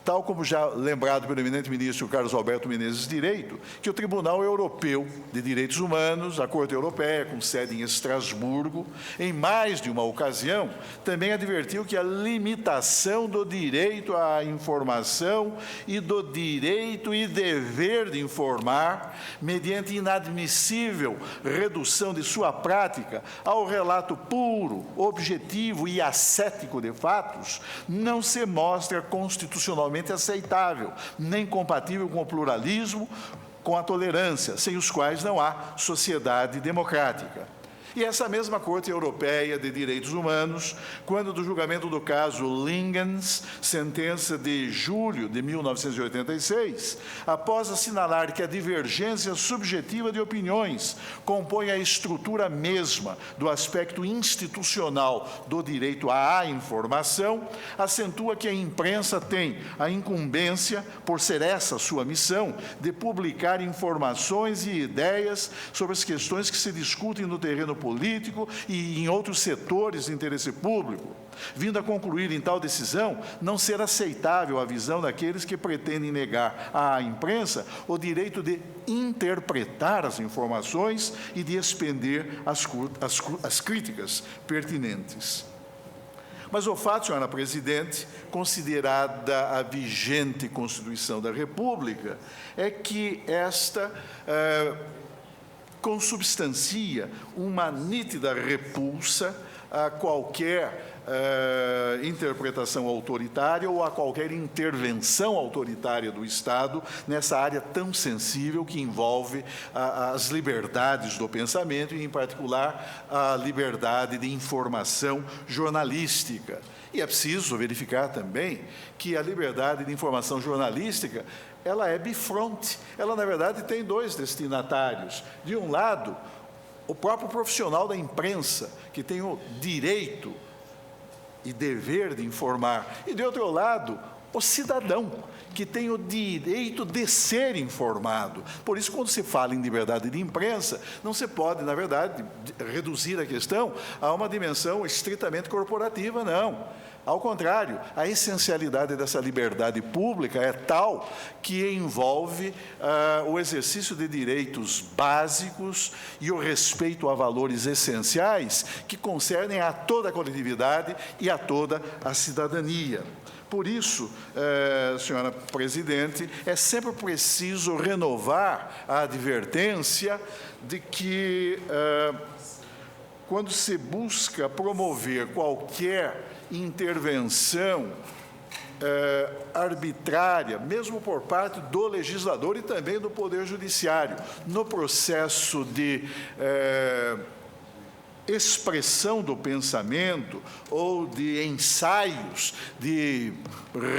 tal como já lembrado pelo eminente ministro Carlos Alberto Menezes Direito, que o Tribunal Europeu de Direitos Humanos, a Corte Europeia, com sede em Estrasburgo, em mais de uma ocasião, também advertiu que a limitação do direito à informação e do direito e dever de informar, mediante inadmissível redução de sua prática ao relato puro, objetivo e ascético de fatos, não se mostra constitucionalmente aceitável, nem compatível com o pluralismo, com a tolerância, sem os quais não há sociedade democrática. E essa mesma Corte Europeia de Direitos Humanos, quando do julgamento do caso Lingens, sentença de julho de 1986, após assinalar que a divergência subjetiva de opiniões compõe a estrutura mesma do aspecto institucional do direito à informação, acentua que a imprensa tem a incumbência, por ser essa sua missão, de publicar informações e ideias sobre as questões que se discutem no terreno político e em outros setores de interesse público, vindo a concluir em tal decisão não ser aceitável a visão daqueles que pretendem negar à imprensa o direito de interpretar as informações e de expender as críticas pertinentes. Mas o fato, senhora Presidente, considerada a vigente Constituição da República, é que esta consubstancia uma nítida repulsa a qualquer interpretação autoritária ou a qualquer intervenção autoritária do Estado nessa área tão sensível que envolve as liberdades do pensamento e, em particular, a liberdade de informação jornalística. E é preciso verificar também que a liberdade de informação jornalística ela é bifronte. Ela, na verdade, tem dois destinatários. De um lado, o próprio profissional da imprensa, que tem o direito e dever de informar. E, de outro lado, o cidadão, que tem o direito de ser informado. Por isso, quando se fala em liberdade de imprensa, não se pode, na verdade, reduzir a questão a uma dimensão estritamente corporativa, não. Ao contrário, a essencialidade dessa liberdade pública é tal que envolve o exercício de direitos básicos e o respeito a valores essenciais que concernem a toda a coletividade e a toda a cidadania. Por isso, senhora Presidente, é sempre preciso renovar a advertência de que, quando se busca promover qualquer intervenção arbitrária, mesmo por parte do legislador e também do Poder Judiciário, no processo de expressão do pensamento ou de ensaios de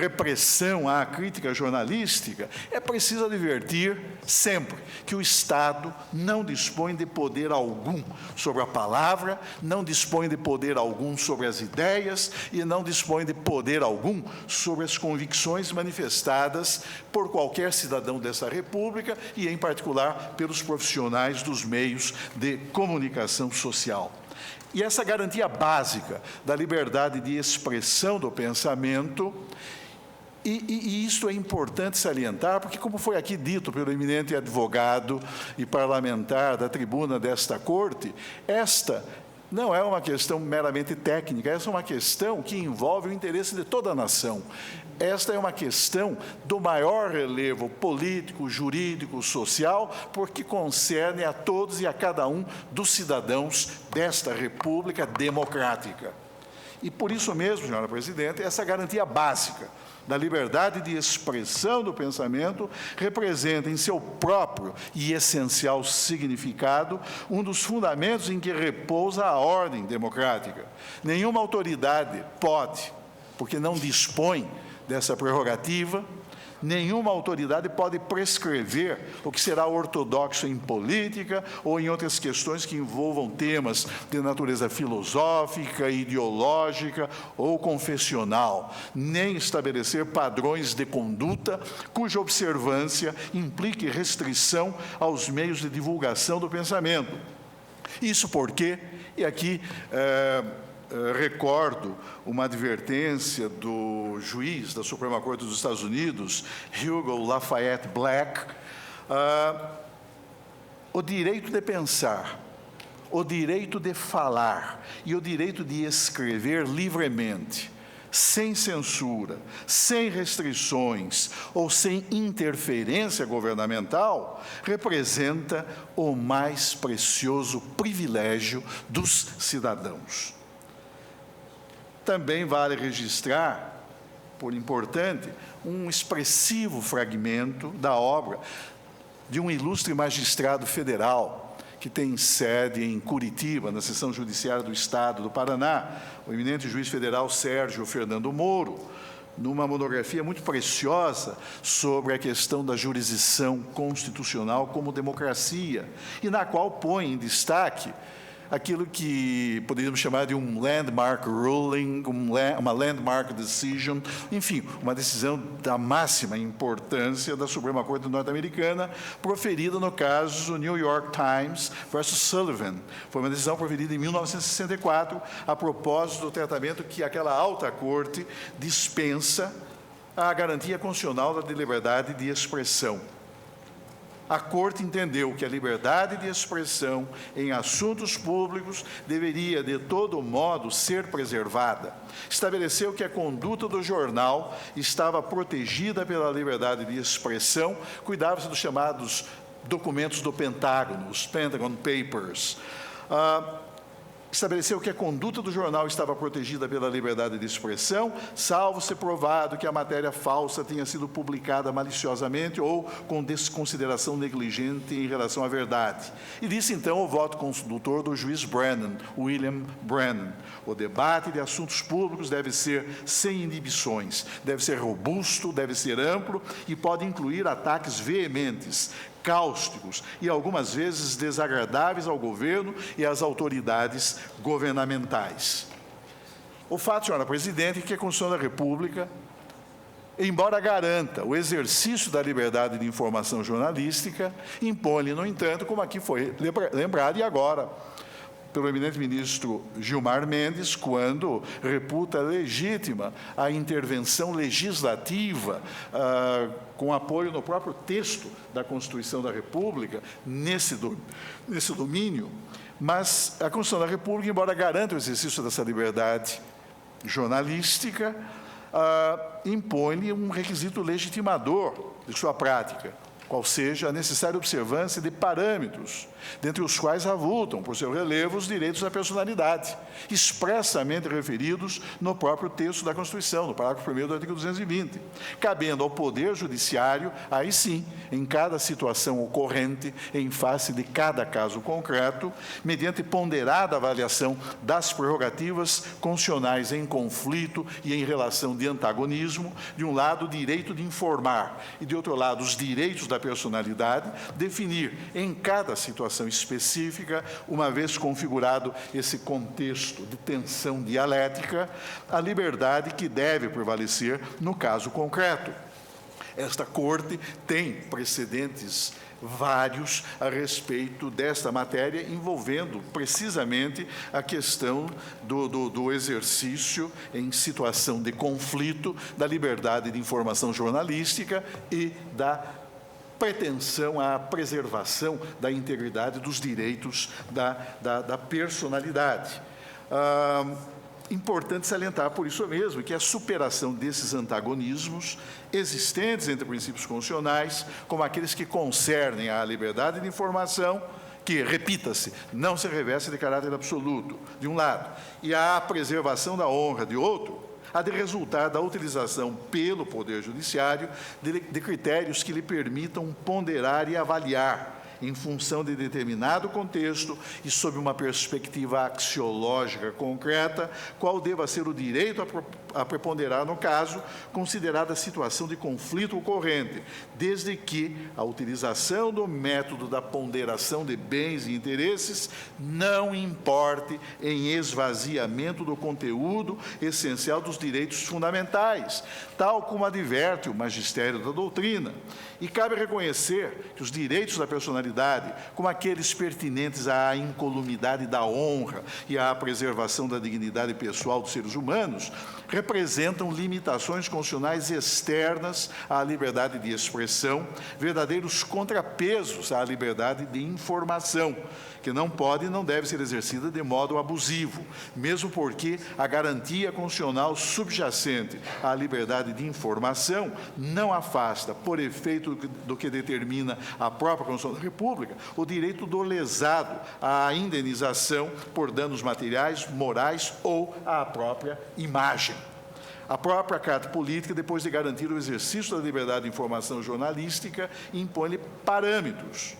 repressão à crítica jornalística, é preciso advertir sempre que o Estado não dispõe de poder algum sobre a palavra, não dispõe de poder algum sobre as ideias e não dispõe de poder algum sobre as convicções manifestadas por qualquer cidadão dessa República e, em particular, pelos profissionais dos meios de comunicação social. E essa garantia básica da liberdade de expressão do pensamento, e isto é importante salientar, porque, como foi aqui dito pelo eminente advogado e parlamentar da tribuna desta Corte, esta não é uma questão meramente técnica, essa é uma questão que envolve o interesse de toda a nação. Esta é uma questão do maior relevo político, jurídico, social, porque concerne a todos e a cada um dos cidadãos desta República democrática. E por isso mesmo, senhora Presidente, essa garantia básica da liberdade de expressão do pensamento representa em seu próprio e essencial significado um dos fundamentos em que repousa a ordem democrática. Nenhuma autoridade pode, porque não dispõe dessa prerrogativa, nenhuma autoridade pode prescrever o que será ortodoxo em política ou em outras questões que envolvam temas de natureza filosófica, ideológica ou confessional, nem estabelecer padrões de conduta cuja observância implique restrição aos meios de divulgação do pensamento. Isso porque, e aqui recordo uma advertência do juiz da Suprema Corte dos Estados Unidos, Hugo Lafayette Black, o direito de pensar, o direito de falar e o direito de escrever livremente, sem censura, sem restrições ou sem interferência governamental, representa o mais precioso privilégio dos cidadãos. Também vale registrar, por importante, um expressivo fragmento da obra de um ilustre magistrado federal que tem sede em Curitiba, na Seção Judiciária do Estado do Paraná, o eminente juiz federal Sérgio Fernando Moro, numa monografia muito preciosa sobre a questão da jurisdição constitucional como democracia, e na qual põe em destaque aquilo que poderíamos chamar de um landmark ruling, uma landmark decision, enfim, uma decisão da máxima importância da Suprema Corte norte-americana, proferida no caso New York Times versus Sullivan. Foi uma decisão proferida em 1964, a propósito do tratamento que aquela alta corte dispensa à garantia constitucional da liberdade de expressão. A Corte entendeu que a liberdade de expressão em assuntos públicos deveria, de todo modo, ser preservada. Estabeleceu que a conduta do jornal estava protegida pela liberdade de expressão, cuidava-se dos chamados documentos do Pentágono, os Pentagon Papers. Estabeleceu que a conduta do jornal estava protegida pela liberdade de expressão, salvo ser provado que a matéria falsa tenha sido publicada maliciosamente ou com desconsideração negligente em relação à verdade. E disse, então, o voto condutor do juiz Brennan, William Brennan: o debate de assuntos públicos deve ser sem inibições, deve ser robusto, deve ser amplo e pode incluir ataques veementes, cáusticos e, algumas vezes, desagradáveis ao governo e às autoridades governamentais. O fato, senhora Presidente, é que a Constituição da República, embora garanta o exercício da liberdade de informação jornalística, impõe, no entanto, como aqui foi lembrado e agora, pelo eminente ministro Gilmar Mendes, quando reputa legítima a intervenção legislativa com apoio no próprio texto da Constituição da República, nesse domínio. Mas a Constituição da República, embora garanta o exercício dessa liberdade jornalística, impõe um requisito legitimador de sua prática, qual seja a necessária observância de parâmetros, dentre os quais avultam, por seu relevo, os direitos da personalidade, expressamente referidos no próprio texto da Constituição, no parágrafo 1º do artigo 220, cabendo ao Poder Judiciário, aí sim, em cada situação ocorrente, em face de cada caso concreto, mediante ponderada avaliação das prerrogativas constitucionais em conflito e em relação de antagonismo, de um lado, o direito de informar, e, de outro lado, os direitos da personalidade, definir em cada situação específica, uma vez configurado esse contexto de tensão dialética, a liberdade que deve prevalecer no caso concreto. Esta Corte tem precedentes vários a respeito desta matéria, envolvendo precisamente a questão do exercício em situação de conflito da liberdade de informação jornalística e da pretensão à preservação da integridade dos direitos da personalidade. Importante salientar, por isso mesmo, que a superação desses antagonismos existentes entre princípios constitucionais, como aqueles que concernem à liberdade de informação, que, repita-se, não se reveste de caráter absoluto, de um lado, e à preservação da honra, de outro, há de resultar da utilização pelo Poder Judiciário de critérios que lhe permitam ponderar e avaliar, em função de determinado contexto e sob uma perspectiva axiológica concreta, qual deva ser o direito a preponderar no caso, considerada a situação de conflito ocorrente, desde que a utilização do método da ponderação de bens e interesses não importe em esvaziamento do conteúdo essencial dos direitos fundamentais, tal como adverte o magistério da doutrina. E cabe reconhecer que os direitos da personalidade personalidade, como aqueles pertinentes à incolumidade da honra e à preservação da dignidade pessoal dos seres humanos, representam limitações constitucionais externas à liberdade de expressão, verdadeiros contrapesos à liberdade de informação, que não pode e não deve ser exercida de modo abusivo, mesmo porque a garantia constitucional subjacente à liberdade de informação não afasta, por efeito do que determina a própria Constituição da República, o direito do lesado à indenização por danos materiais, morais ou à própria imagem. A própria Carta Política, depois de garantir o exercício da liberdade de informação jornalística, impõe-lhe parâmetros,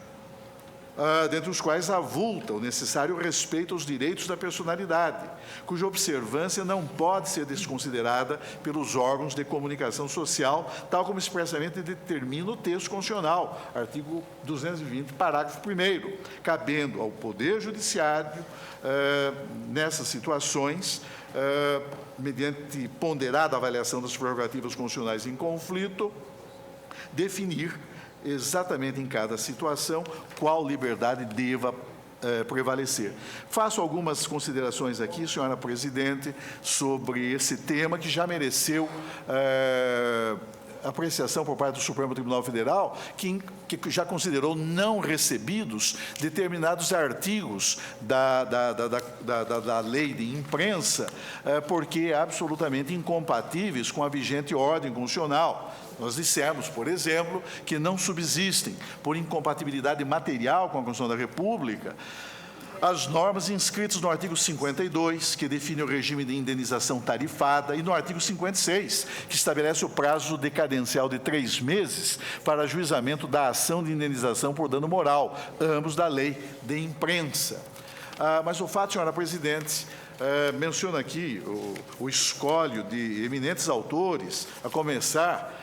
dentre os quais avulta o necessário respeito aos direitos da personalidade, cuja observância não pode ser desconsiderada pelos órgãos de comunicação social, tal como expressamente determina o texto constitucional, artigo 220, parágrafo 1º, cabendo ao Poder Judiciário, nessas situações, mediante ponderada avaliação das prerrogativas constitucionais em conflito, definir exatamente em cada situação qual liberdade deva prevalecer. Faço algumas considerações aqui, senhora presidente, sobre esse tema que já mereceu apreciação por parte do Supremo Tribunal Federal, que já considerou não recebidos determinados artigos da lei de imprensa, porque absolutamente incompatíveis com a vigente ordem constitucional. Nós dissemos, por exemplo, que não subsistem, por incompatibilidade material com a Constituição da República, as normas inscritas no artigo 52, que define o regime de indenização tarifada, e no artigo 56, que estabelece o prazo decadencial de 3 meses para ajuizamento da ação de indenização por dano moral, ambos da lei de imprensa. Mas o fato, senhora presidente, menciona aqui o escolho de eminentes autores, a começar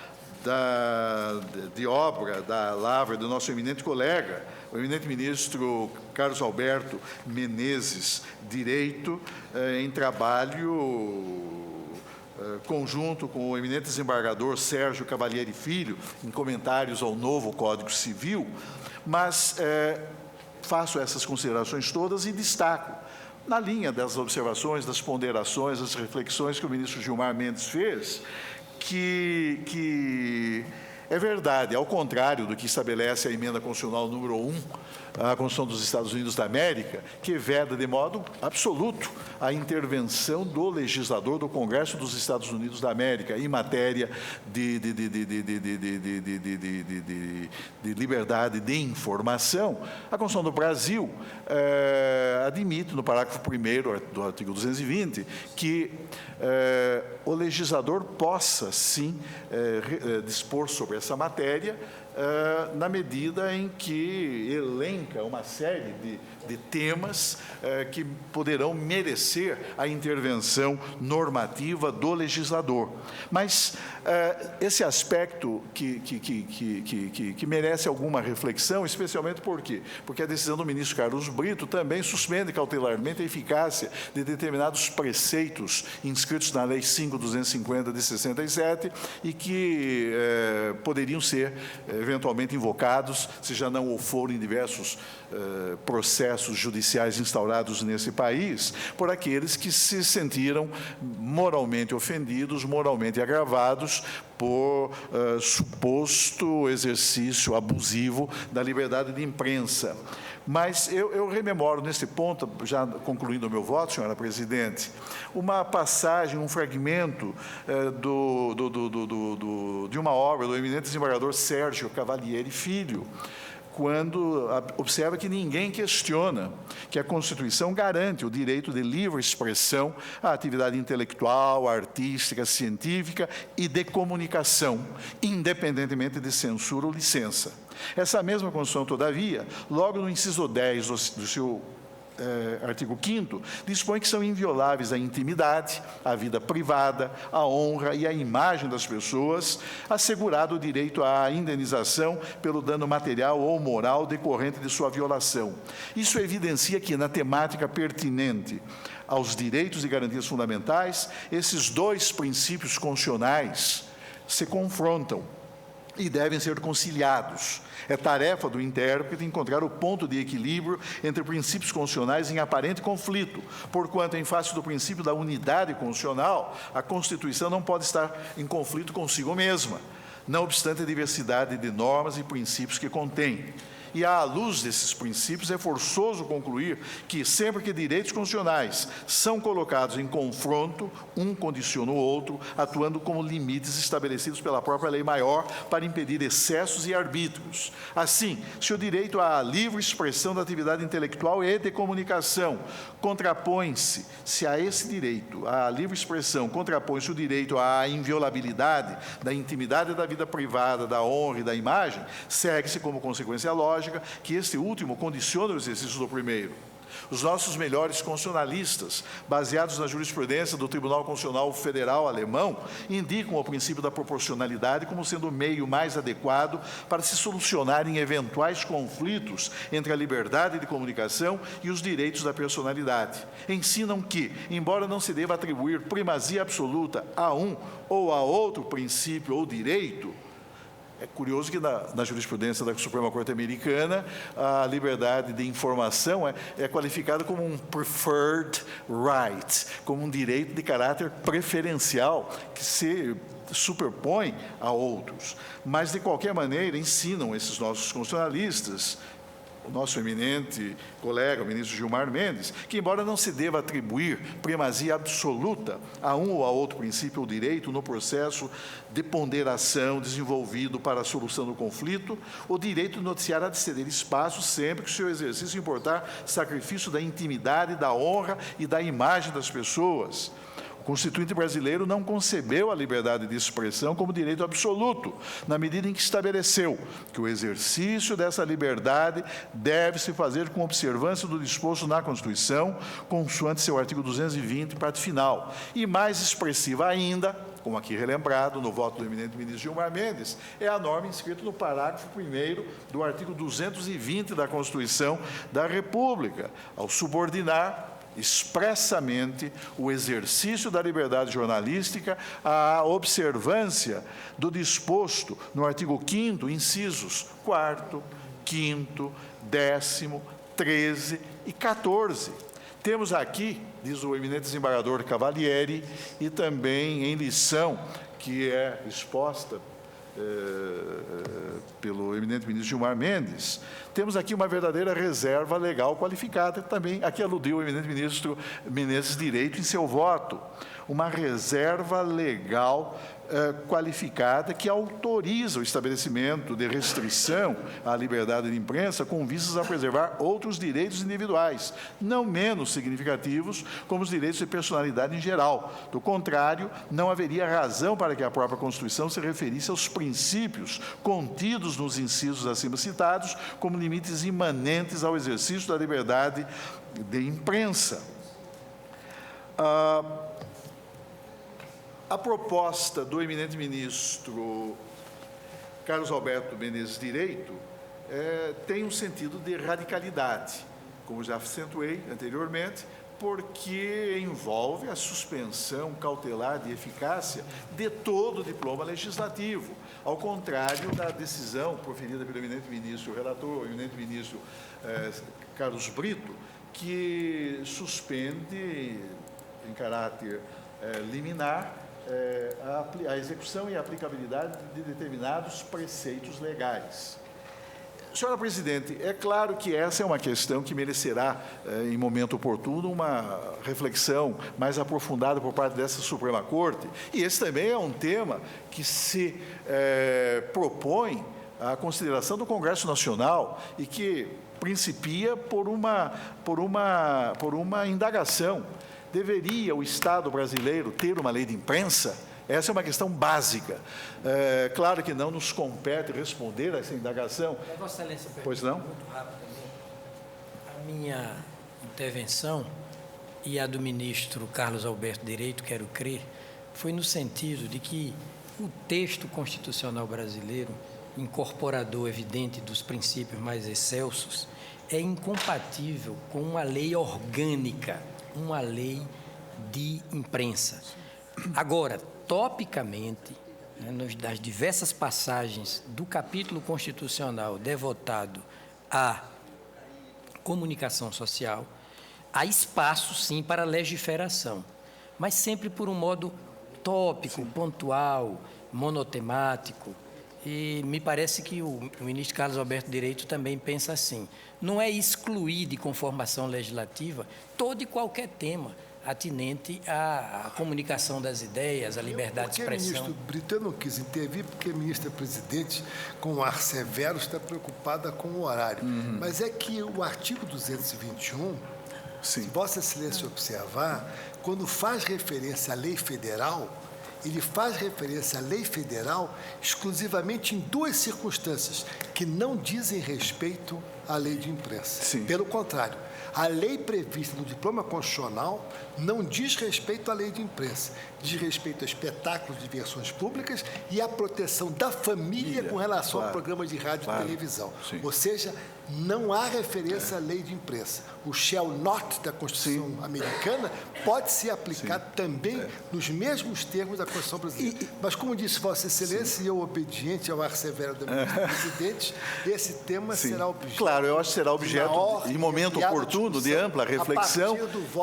de obra da lavra do nosso eminente colega, o eminente ministro Carlos Alberto Menezes Direito, em trabalho conjunto com o eminente desembargador Sérgio Cavalieri Filho, em comentários ao novo Código Civil, mas faço essas considerações todas e destaco, na linha das observações, das ponderações, das reflexões que o ministro Gilmar Mendes fez, que é verdade, ao contrário do que estabelece a emenda constitucional número 1, a Constituição dos Estados Unidos da América, que veda de modo absoluto a intervenção do legislador do Congresso dos Estados Unidos da América em matéria de liberdade de informação. A Constituição do Brasil admite, no parágrafo 1º do artigo 220, que o legislador possa, sim, dispor sobre essa matéria, na medida em que elenca uma série de temas que poderão merecer a intervenção normativa do legislador. Mas esse aspecto que merece alguma reflexão, especialmente por quê? Porque a decisão do ministro Carlos Brito também suspende cautelarmente a eficácia de determinados preceitos inscritos na Lei 5.250 de 67 e que poderiam ser eventualmente invocados, se já não o forem diversos processos judiciais instaurados nesse país, por aqueles que se sentiram moralmente ofendidos, moralmente agravados por suposto exercício abusivo da liberdade de imprensa. Mas eu rememoro nesse ponto, já concluindo o meu voto, senhora presidente, uma passagem, um fragmento de uma obra do eminente desembargador Sérgio Cavalieri Filho, quando observa que ninguém questiona que a Constituição garante o direito de livre expressão à atividade intelectual, artística, científica e de comunicação, independentemente de censura ou licença. Essa mesma Constituição, todavia, logo no inciso 10 do seu artigo 5º, dispõe que são invioláveis a intimidade, a vida privada, a honra e a imagem das pessoas, assegurado o direito à indenização pelo dano material ou moral decorrente de sua violação. Isso evidencia que, na temática pertinente aos direitos e garantias fundamentais, esses dois princípios constitucionais se confrontam. e devem ser conciliados. É tarefa do intérprete encontrar o ponto de equilíbrio entre princípios constitucionais em aparente conflito, porquanto, em face do princípio da unidade constitucional, a Constituição não pode estar em conflito consigo mesma, não obstante a diversidade de normas e princípios que contém. E, à luz desses princípios, é forçoso concluir que, sempre que direitos constitucionais são colocados em confronto, um condiciona o outro, atuando como limites estabelecidos pela própria lei maior para impedir excessos e arbítrios. Assim, se o direito à livre expressão da atividade intelectual e de comunicação contrapõe-se a esse direito, à livre expressão, contrapõe-se o direito à inviolabilidade da intimidade da vida privada, da honra e da imagem, segue-se como consequência lógica que este último condiciona o exercício do primeiro. Os nossos melhores constitucionalistas, baseados na jurisprudência do Tribunal Constitucional Federal alemão, indicam o princípio da proporcionalidade como sendo o meio mais adequado para se solucionarem eventuais conflitos entre a liberdade de comunicação e os direitos da personalidade. Ensinam que, embora não se deva atribuir primazia absoluta a um ou a outro princípio ou direito, é curioso que na jurisprudência da Suprema Corte Americana, a liberdade de informação é qualificada como um preferred right, como um direito de caráter preferencial que se superpõe a outros. Mas, de qualquer maneira, ensinam esses nossos constitucionalistas, o nosso eminente colega, o ministro Gilmar Mendes, que, embora não se deva atribuir primazia absoluta a um ou a outro princípio ou direito no processo de ponderação desenvolvido para a solução do conflito, o direito de noticiar há de ceder espaço sempre que o seu exercício importar sacrifício da intimidade, da honra e da imagem das pessoas. O Constituinte brasileiro não concebeu a liberdade de expressão como direito absoluto, na medida em que estabeleceu que o exercício dessa liberdade deve se fazer com observância do disposto na Constituição, consoante seu artigo 220, parte final. E mais expressiva ainda, como aqui relembrado no voto do eminente ministro Gilmar Mendes, é a norma inscrita no parágrafo 1º do artigo 220 da Constituição da República, ao subordinar expressamente o exercício da liberdade jornalística à observância do disposto no artigo 5º, incisos 4º, 5º, 10º, 13 e 14. Temos aqui, diz o eminente desembargador Cavalieri, e também em lição que é exposta pelo eminente ministro Gilmar Mendes, temos aqui uma verdadeira reserva legal qualificada, também aqui aludiu o eminente ministro Menezes Direito em seu voto, uma reserva legal qualificada que autoriza o estabelecimento de restrição à liberdade de imprensa com vistas a preservar outros direitos individuais, não menos significativos como os direitos de personalidade em geral. Do contrário, não haveria razão para que a própria Constituição se referisse aos princípios contidos nos incisos acima citados como limites imanentes ao exercício da liberdade de imprensa. A proposta do eminente ministro Carlos Alberto Menezes Direito tem um sentido de radicalidade, como já acentuei anteriormente, porque envolve a suspensão cautelar de eficácia de todo o diploma legislativo, ao contrário da decisão proferida pelo eminente ministro relator, o eminente ministro Carlos Brito, que suspende, em caráter liminar, a execução e a aplicabilidade de determinados preceitos legais. Senhora Presidente, é claro que essa é uma questão que merecerá, em momento oportuno, uma reflexão mais aprofundada por parte dessa Suprema Corte, e esse também é um tema que se propõe à consideração do Congresso Nacional e que principia por uma indagação. Deveria o Estado brasileiro ter uma lei de imprensa? Essa é uma questão básica. Claro que não nos compete responder a essa indagação. Vossa Excelência, pois não? Muito rapidamente. A minha intervenção e a do ministro Carlos Alberto Direito, quero crer, foi no sentido de que o texto constitucional brasileiro, incorporador evidente dos princípios mais excelsos, é incompatível com uma lei orgânica, uma lei de imprensa. Agora, topicamente, das diversas passagens do capítulo constitucional devotado à comunicação social, há espaço, sim, para legiferação, mas sempre por um modo tópico, pontual, monotemático. E me parece que o ministro Carlos Alberto Direito também pensa assim. Não é excluir de conformação legislativa todo e qualquer tema atinente à comunicação das ideias, à liberdade de expressão. O ministro Brito, eu não quis intervir porque a ministra-presidente, com o ar severo, está preocupada com o horário. Mas é que o artigo 221, se Vossa Excelência observar, quando faz referência à lei federal, ele faz referência à lei federal exclusivamente em duas circunstâncias que não dizem respeito à lei de imprensa. Sim. Pelo contrário, a lei prevista no diploma constitucional não diz respeito à lei de imprensa, diz respeito a espetáculos de diversões públicas e à proteção da família com relação ao programa de rádio e televisão. Sim. Ou seja, não há referência à lei de imprensa. O shall not da Constituição americana pode ser aplicado também nos mesmos termos da Constituição brasileira. Mas, como disse Vossa Excelência, e eu obediente ao ar severo do presidente, esse tema será objeto. Claro, eu acho que será objeto, em momento oportuno, de ampla reflexão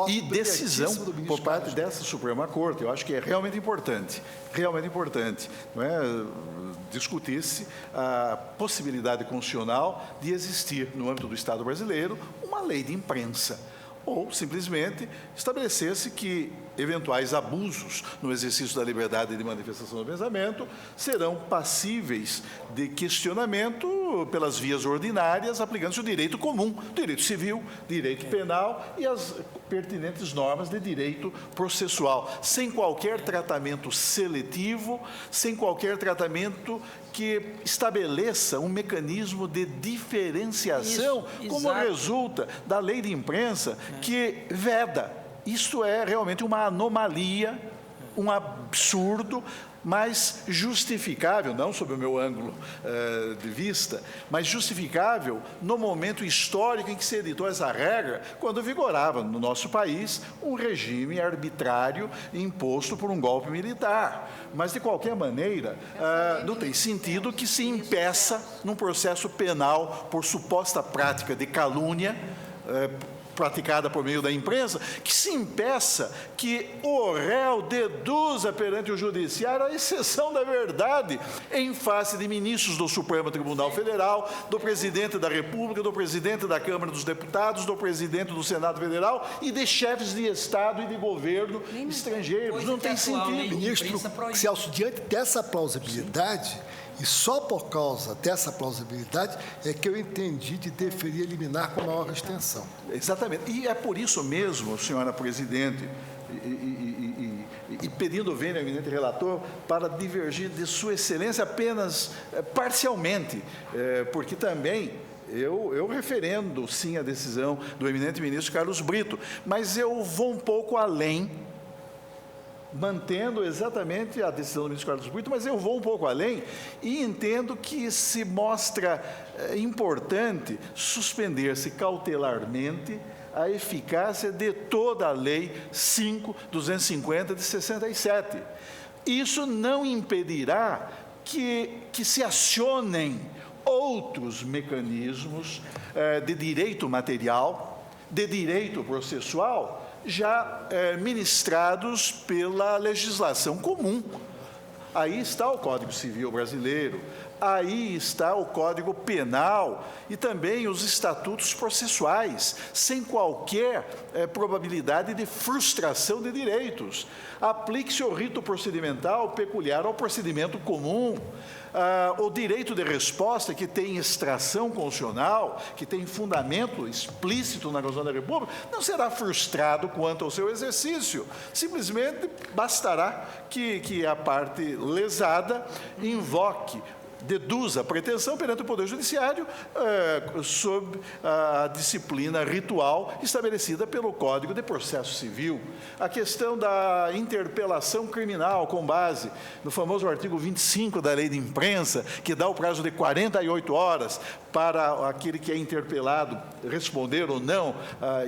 e decisão por parte dessa Suprema Corte. Eu acho que é realmente importante, não é, discutir-se a possibilidade constitucional de existir, no âmbito do Estado brasileiro, uma lei de imprensa, ou simplesmente estabelecer-se que eventuais abusos no exercício da liberdade de manifestação do pensamento serão passíveis de questionamento pelas vias ordinárias, aplicando-se o direito comum, direito civil, direito penal e as pertinentes normas de direito processual, sem qualquer tratamento seletivo, sem qualquer tratamento que estabeleça um mecanismo de diferenciação, como resulta da lei de imprensa, que veda. Isto é realmente uma anomalia, um absurdo, mas justificável, não sob o meu ângulo de vista, mas justificável no momento histórico em que se editou essa regra, quando vigorava no nosso país um regime arbitrário imposto por um golpe militar. Mas, de qualquer maneira, não tem sentido que se impeça num processo penal por suposta prática de calúnia, praticada por meio da imprensa, que se impeça que o réu deduza perante o judiciário a exceção da verdade em face de ministros do Supremo Tribunal Federal, do presidente da República, do presidente da Câmara dos Deputados, do presidente do Senado Federal e de chefes de Estado e de governo estrangeiros. Não tem sentido. Ministro Celso, diante dessa plausibilidade, e só por causa dessa plausibilidade é que eu entendi de deferir eliminar com maior extensão. Exatamente. E é por isso mesmo, senhora presidente, e pedindo vênia ao eminente relator para divergir de sua excelência apenas parcialmente, porque também eu referendo, sim, a decisão do eminente ministro Carlos Brito, mas eu vou um pouco além, mantendo exatamente a decisão do ministro Carlos Brito, mas eu vou um pouco além e entendo que se mostra importante suspender-se cautelarmente a eficácia de toda a Lei 5.250 de 67. Isso não impedirá que se acionem outros mecanismos de direito material, de direito processual, já ministrados pela legislação comum. Aí está o Código Civil brasileiro, aí está o Código Penal e também os estatutos processuais, sem qualquer probabilidade de frustração de direitos. Aplique-se o rito procedimental peculiar ao procedimento comum. O direito de resposta, que tem extração constitucional, que tem fundamento explícito na Constituição da República, não será frustrado quanto ao seu exercício. Simplesmente bastará que a parte lesada invoque deduz a pretensão perante o Poder Judiciário sob a disciplina ritual estabelecida pelo Código de Processo Civil. A questão da interpelação criminal com base no famoso artigo 25 da Lei de Imprensa, que dá o prazo de 48 horas para aquele que é interpelado responder ou não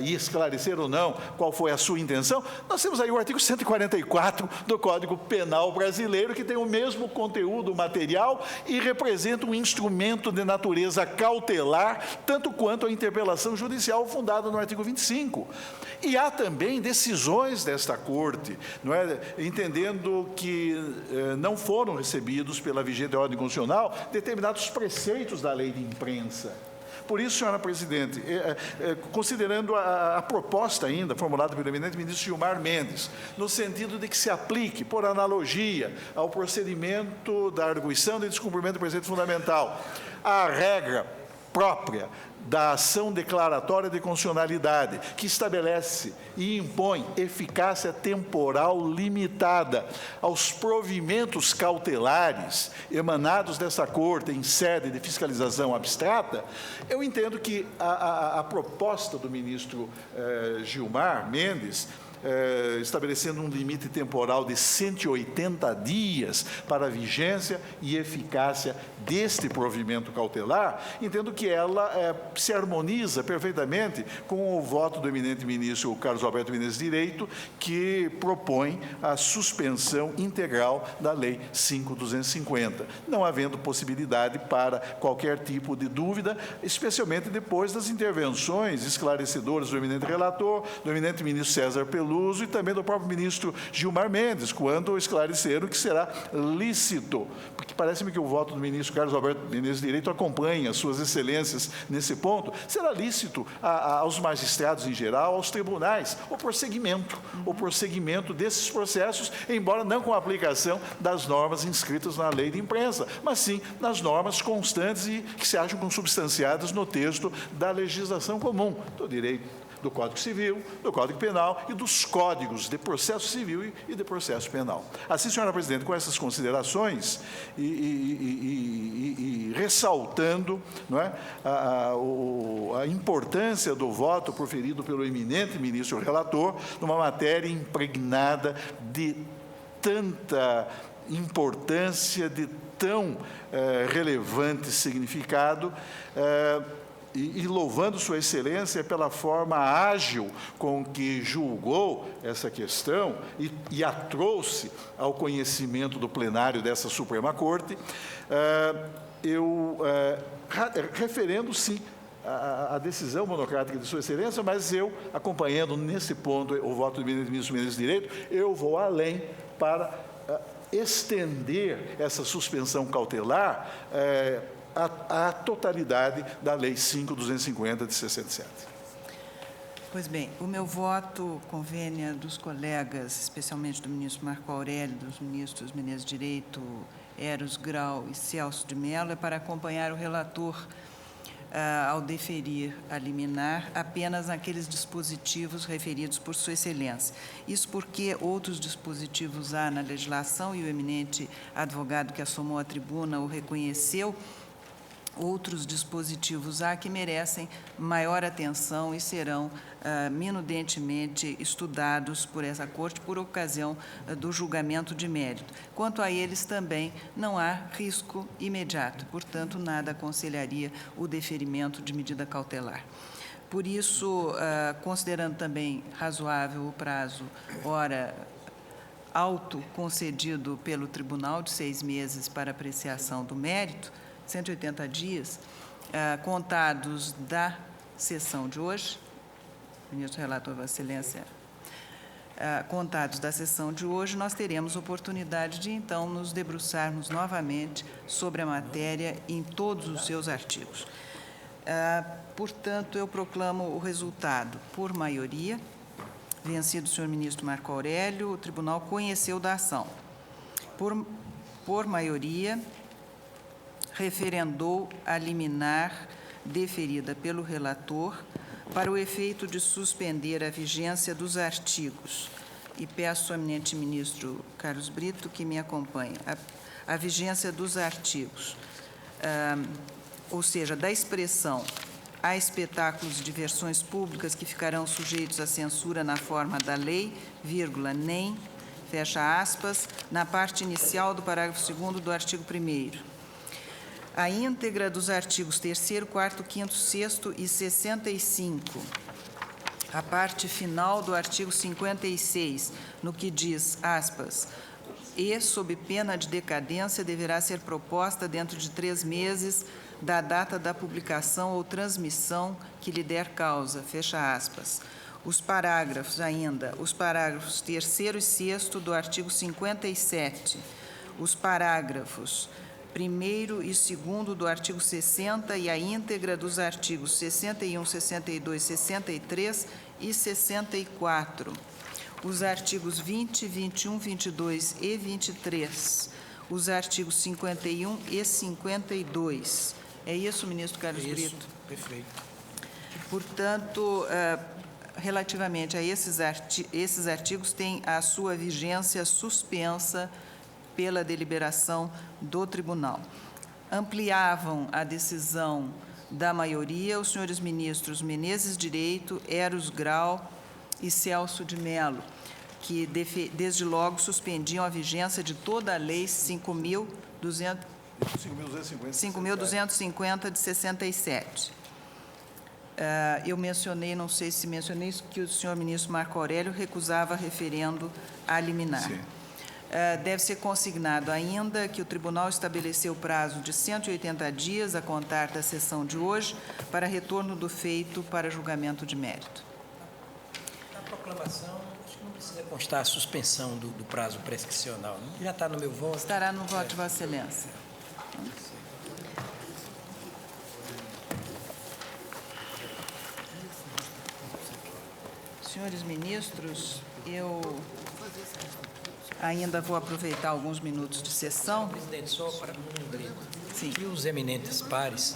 e esclarecer ou não qual foi a sua intenção. Nós temos aí o artigo 144 do Código Penal brasileiro, que tem o mesmo conteúdo material e representa um instrumento de natureza cautelar, tanto quanto a interpelação judicial fundada no artigo 25. E há também decisões desta Corte, não é? Entendendo que não foram recebidos pela vigente ordem constitucional determinados preceitos da Lei de Imprensa. Por isso, senhora presidente, considerando a proposta ainda formulada pelo eminente ministro Gilmar Mendes, no sentido de que se aplique, por analogia, ao procedimento da arguição de descumprimento do preceito fundamental, a regra própria da ação declaratória de constitucionalidade, que estabelece e impõe eficácia temporal limitada aos provimentos cautelares emanados dessa Corte em sede de fiscalização abstrata, eu entendo que a proposta do ministro Gilmar Mendes, estabelecendo um limite temporal de 180 dias para a vigência e eficácia deste provimento cautelar, entendo que ela se harmoniza perfeitamente com o voto do eminente ministro Carlos Alberto Menezes Direito, que propõe a suspensão integral da Lei 5.250, não havendo possibilidade para qualquer tipo de dúvida, especialmente depois das intervenções esclarecedoras do eminente relator, do eminente ministro César Peluso e também do próprio ministro Gilmar Mendes, quando esclareceram que será lícito, porque parece-me que o voto do ministro Carlos Alberto Menezes Direito acompanha suas excelências nesse ponto, será lícito aos magistrados em geral, aos tribunais, o prosseguimento desses processos, embora não com a aplicação das normas inscritas na Lei de Imprensa, mas sim nas normas constantes e que se acham consubstanciadas no texto da legislação comum, do direito do Código Civil, do Código Penal e dos códigos de processo civil e de processo penal. Assim, senhora presidente, com essas considerações e ressaltando, não é, a importância do voto proferido pelo eminente ministro relator numa matéria impregnada de tanta importância, de tão relevante significado, e louvando Sua Excelência pela forma ágil com que julgou essa questão e a trouxe ao conhecimento do plenário dessa Suprema Corte, referendo, sim, a decisão monocrática de Sua Excelência, mas eu, acompanhando nesse ponto o voto do ministro Menezes Direito, eu vou além para estender essa suspensão cautelar a totalidade da Lei 5.250 de 67. Pois bem, o meu voto convênia dos colegas, especialmente do ministro Marco Aurélio, dos ministros Menezes Direito, Eros Grau e Celso de Mello, é para acompanhar o relator ao deferir a liminar apenas naqueles dispositivos referidos por Sua Excelência. Isso porque outros dispositivos há na legislação, e o eminente advogado que assomou à tribuna o reconheceu, outros dispositivos há que merecem maior atenção e serão minudentemente estudados por essa Corte por ocasião do julgamento de mérito. Quanto a eles também não há risco imediato, portanto, nada aconselharia o deferimento de medida cautelar. Por isso, considerando também razoável o prazo, ora alto concedido pelo Tribunal de 6 meses para apreciação do mérito, 180 dias, contados da sessão de hoje, ministro relator, Vossa Excelência, contados da sessão de hoje, nós teremos oportunidade de, então, nos debruçarmos novamente sobre a matéria em todos os seus artigos. Portanto, eu proclamo o resultado por maioria. Vencido o senhor ministro Marco Aurélio, o tribunal conheceu da ação. Por maioria, referendou a liminar deferida pelo relator para o efeito de suspender a vigência dos artigos. E peço ao eminente ministro Carlos Brito que me acompanhe. A vigência dos artigos ou seja, da expressão "há espetáculos e diversões públicas que ficarão sujeitos à censura na forma da lei, vírgula, nem", fecha aspas, na parte inicial do parágrafo 2º do artigo 1º. A íntegra dos artigos 3º, 4º, 5º, 6º e 65. A parte final do artigo 56, no que diz, aspas, "e, sob pena de decadência, deverá ser proposta dentro de 3 meses da data da publicação ou transmissão que lhe der causa", fecha aspas. Os parágrafos 3º e 6º do artigo 57, os parágrafos 1º e 2º do artigo 60 e a íntegra dos artigos 61, 62, 63 e 64. Os artigos 20, 21, 22 e 23. Os artigos 51 e 52. É isso, ministro Carlos Brito? Perfeito. Portanto, relativamente a esses artigos, tem a sua vigência suspensa pela deliberação do tribunal. Ampliavam a decisão da maioria os senhores ministros Menezes Direito, Eros Grau e Celso de Mello, que desde logo suspendiam a vigência de toda a Lei 5.250 de 67. Eu mencionei, não sei se mencionei isso, que o senhor ministro Marco Aurélio recusava referendo a liminar. Sim. Deve ser consignado ainda que o tribunal estabeleceu o prazo de 180 dias a contar da sessão de hoje para retorno do feito para julgamento de mérito. Na proclamação, acho que não precisa constar a suspensão do prazo prescricional. Não? Já está no meu voto. Estará no voto de Vossa Excelência. Senhores ministros, eu ainda vou aproveitar alguns minutos de sessão. Presidente, só para um lembrete. Sim. Que os eminentes pares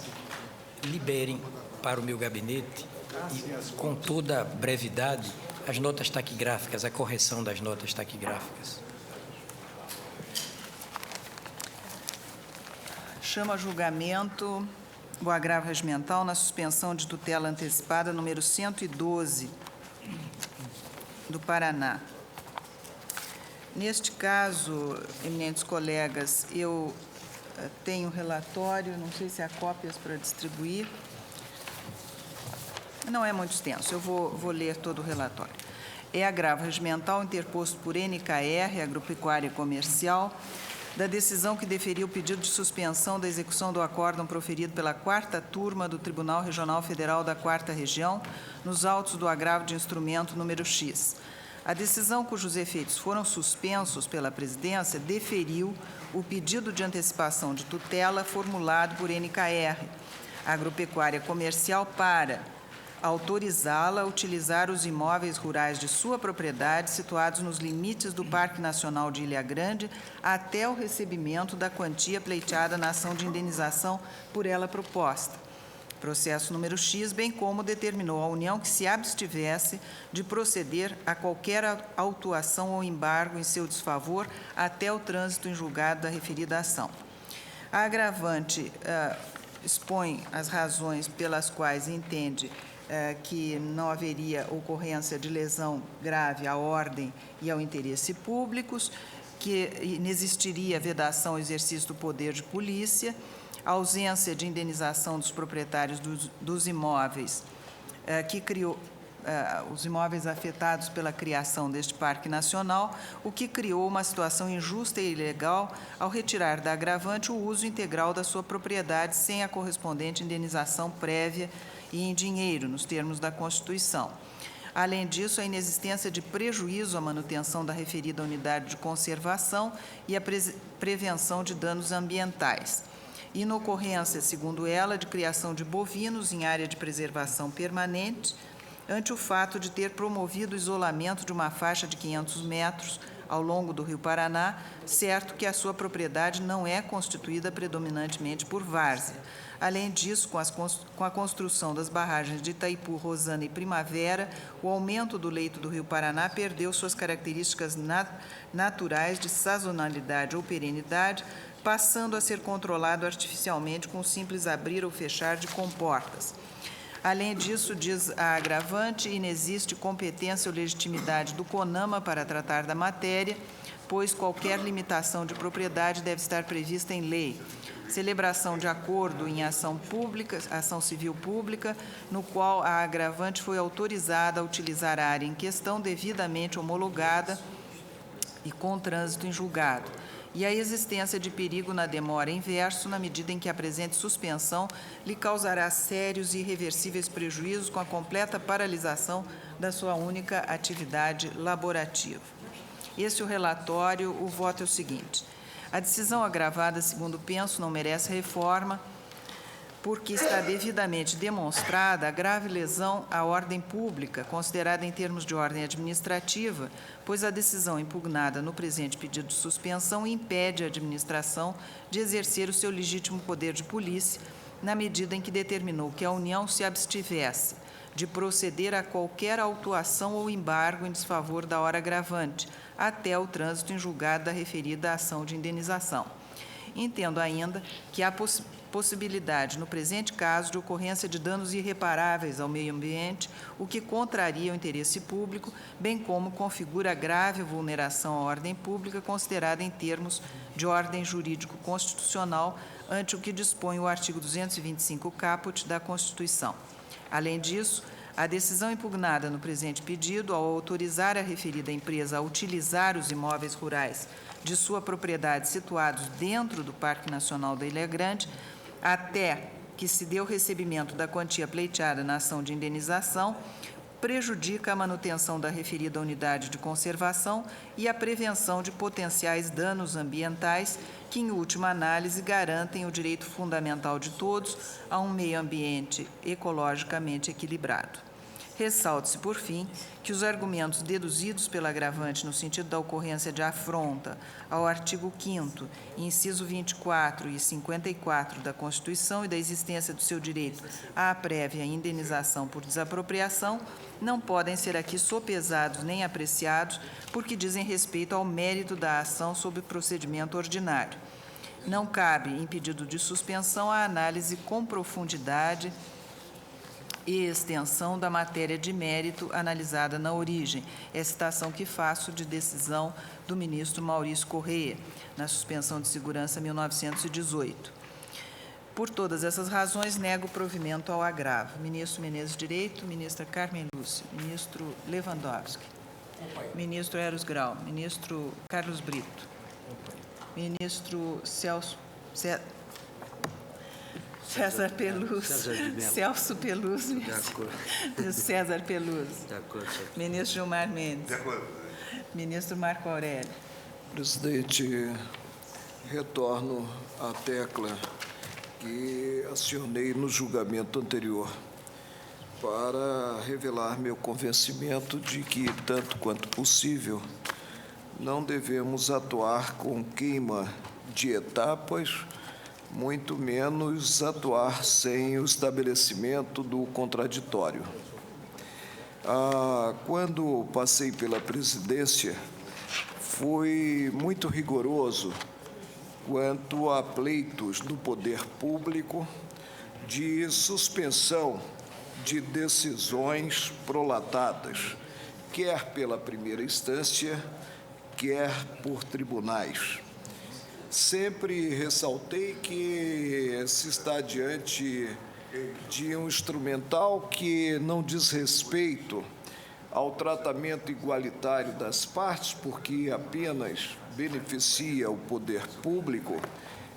liberem para o meu gabinete, e, com toda brevidade, as notas taquigráficas, a correção das notas taquigráficas. Chama a julgamento o agravo regimental na suspensão de tutela antecipada número 112 do Paraná. Neste caso, eminentes colegas, eu tenho relatório, não sei se há cópias para distribuir. Não é muito extenso, eu vou ler todo o relatório. É agravo regimental interposto por NKR, Agropecuária Comercial, da decisão que deferiu o pedido de suspensão da execução do acórdão proferido pela 4ª turma do Tribunal Regional Federal da 4ª Região, nos autos do agravo de instrumento número X. A decisão, cujos efeitos foram suspensos pela presidência, deferiu o pedido de antecipação de tutela formulado por NKR, Agropecuária Comercial, para autorizá-la a utilizar os imóveis rurais de sua propriedade situados nos limites do Parque Nacional de Ilha Grande até o recebimento da quantia pleiteada na ação de indenização por ela proposta. Processo número X, bem como determinou à União que se abstivesse de proceder a qualquer autuação ou embargo em seu desfavor até o trânsito em julgado da referida ação. A agravante expõe as razões pelas quais entende que não haveria ocorrência de lesão grave à ordem e ao interesse públicos, que inexistiria vedação ao exercício do poder de polícia, ausência de indenização dos proprietários dos imóveis que criou os imóveis afetados pela criação deste Parque Nacional, o que criou uma situação injusta e ilegal ao retirar da agravante o uso integral da sua propriedade sem a correspondente indenização prévia e em dinheiro, nos termos da Constituição. Além disso, a inexistência de prejuízo à manutenção da referida unidade de conservação e a prevenção de danos ambientais. Inocorrência, segundo ela, de criação de bovinos em área de preservação permanente, ante o fato de ter promovido o isolamento de uma faixa de 500 metros ao longo do Rio Paraná, certo que a sua propriedade não é constituída predominantemente por várzea. Além disso, com a construção das barragens de Itaipu, Rosana e Primavera, o aumento do leito do Rio Paraná perdeu suas características naturais de sazonalidade ou perenidade, passando a ser controlado artificialmente com o simples abrir ou fechar de comportas. Além disso, diz a agravante, inexiste competência ou legitimidade do CONAMA para tratar da matéria, pois qualquer limitação de propriedade deve estar prevista em lei. Celebração de acordo em ação pública, ação civil pública, no qual a agravante foi autorizada a utilizar a área em questão devidamente homologada e com trânsito em julgado, e a existência de perigo na demora inverso, na medida em que a presente suspensão lhe causará sérios e irreversíveis prejuízos com a completa paralisação da sua única atividade laborativa. Esse é o relatório. O voto é o seguinte: a decisão agravada, segundo penso, não merece reforma, porque está devidamente demonstrada a grave lesão à ordem pública, considerada em termos de ordem administrativa, pois a decisão impugnada no presente pedido de suspensão impede a administração de exercer o seu legítimo poder de polícia, na medida em que determinou que a União se abstivesse de proceder a qualquer autuação ou embargo em desfavor da hora agravante, até o trânsito em julgado da referida ação de indenização. Entendo ainda que há possibilidade, no presente caso, de ocorrência de danos irreparáveis ao meio ambiente, o que contraria o interesse público, bem como configura grave vulneração à ordem pública, considerada em termos de ordem jurídico-constitucional, ante o que dispõe o artigo 225 caput da Constituição. Além disso, a decisão impugnada no presente pedido, ao autorizar a referida empresa a utilizar os imóveis rurais de sua propriedade situados dentro do Parque Nacional da Ilha Grande, até que se dê o recebimento da quantia pleiteada na ação de indenização, prejudica a manutenção da referida unidade de conservação e a prevenção de potenciais danos ambientais que, em última análise, garantem o direito fundamental de todos a um meio ambiente ecologicamente equilibrado. Ressalte-se, por fim, que os argumentos deduzidos pela agravante no sentido da ocorrência de afronta ao artigo 5º, inciso 24 e 54 da Constituição e da existência do seu direito à prévia indenização por desapropriação não podem ser aqui sopesados nem apreciados, porque dizem respeito ao mérito da ação sob procedimento ordinário. Não cabe, em pedido de suspensão, a análise com profundidade e extensão da matéria de mérito analisada na origem. É a citação que faço de decisão do ministro Maurício Correia, na suspensão de segurança 1918. Por todas essas razões, nego provimento ao agravo. Ministro Menezes Direito, ministra Carmen Lúcia, ministro Lewandowski, ministro Eros Grau, ministro Carlos Brito, ministro César Peluso, Celso Peluso, César Peluso, ministro Gilmar Mendes, ministro Marco Aurélio. Presidente, retorno à tecla que acionei no julgamento anterior para revelar meu convencimento de que, tanto quanto possível, não devemos atuar com queima de etapas, muito menos atuar sem o estabelecimento do contraditório. Quando passei pela presidência, fui muito rigoroso quanto a pleitos do poder público de suspensão de decisões prolatadas, quer pela primeira instância, quer por tribunais. Sempre ressaltei que se está diante de um instrumental que não diz respeito ao tratamento igualitário das partes, porque apenas beneficia o poder público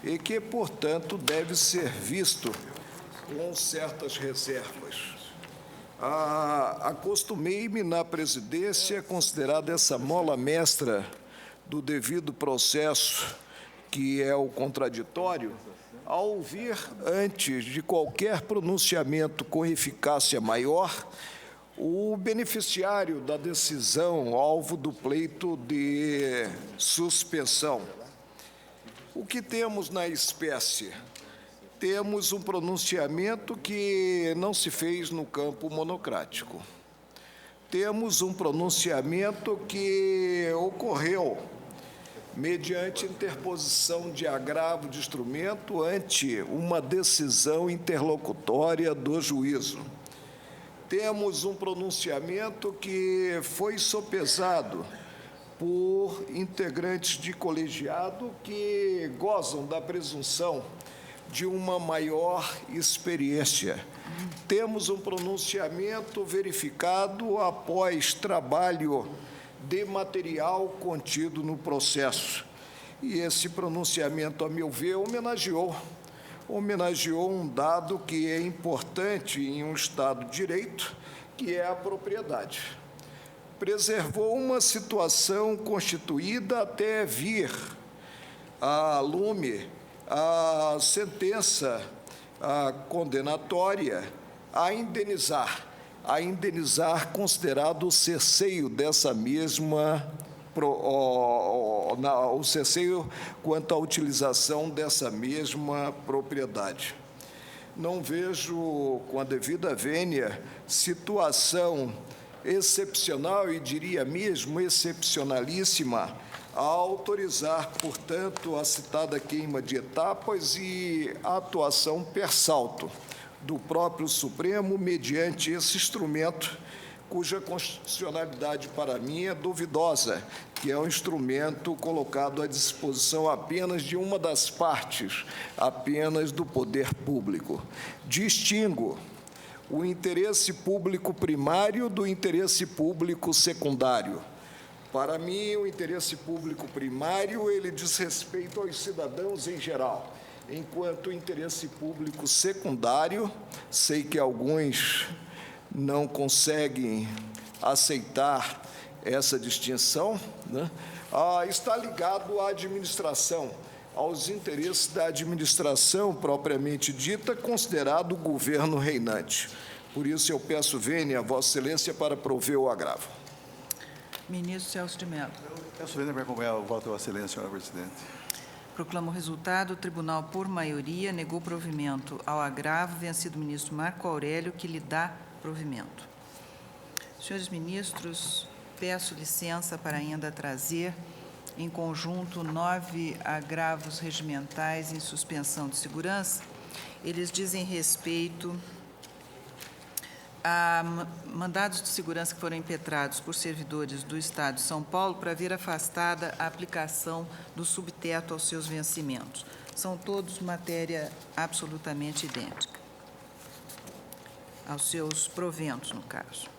e que, portanto, deve ser visto com certas reservas. Acostumei-me na presidência considerar essa mola mestra do devido processo, que é o contraditório, a ouvir, antes de qualquer pronunciamento com eficácia maior, o beneficiário da decisão alvo do pleito de suspensão. O que temos na espécie? Temos um pronunciamento que não se fez no campo monocrático. Temos um pronunciamento que ocorreu mediante interposição de agravo de instrumento ante uma decisão interlocutória do juízo. Temos um pronunciamento que foi sopesado por integrantes de colegiado que gozam da presunção de uma maior experiência. Temos um pronunciamento verificado após trabalho de material contido no processo. E esse pronunciamento, a meu ver, homenageou um dado que é importante em um Estado de Direito, que é a propriedade. Preservou uma situação constituída até vir a lume a sentença condenatória a indenizar considerado o cesseio dessa mesma, o cesseio quanto à utilização dessa mesma propriedade. Não vejo, com a devida vênia, situação excepcional, e diria mesmo excepcionalíssima, a autorizar, portanto, a citada queima de etapas e a atuação per salto do próprio Supremo mediante esse instrumento, cuja constitucionalidade, para mim, é duvidosa, que é um instrumento colocado à disposição apenas de uma das partes, apenas do poder público. Distingo o interesse público primário do interesse público secundário. Para mim, o interesse público primário, ele diz respeito aos cidadãos em geral, enquanto o interesse público secundário, sei que alguns não conseguem aceitar essa distinção, né? Está ligado à administração, aos interesses da administração propriamente dita, considerado o governo reinante. Por isso, eu peço vênia a Vossa Excelência para prover o agravo. Ministro Celso de Mello. Peço vênia para acompanhar o voto da Vossa Excelência, senhora presidente. Proclamo o resultado. O tribunal, por maioria, negou provimento ao agravo, vencido o ministro Marco Aurélio, que lhe dá provimento. Senhores ministros, peço licença para ainda trazer, em conjunto, 9 agravos regimentais em suspensão de segurança. Eles dizem respeito a mandados de segurança que foram impetrados por servidores do Estado de São Paulo para ver afastada a aplicação do subteto aos seus vencimentos. São todos matéria absolutamente idêntica, aos seus proventos, no caso.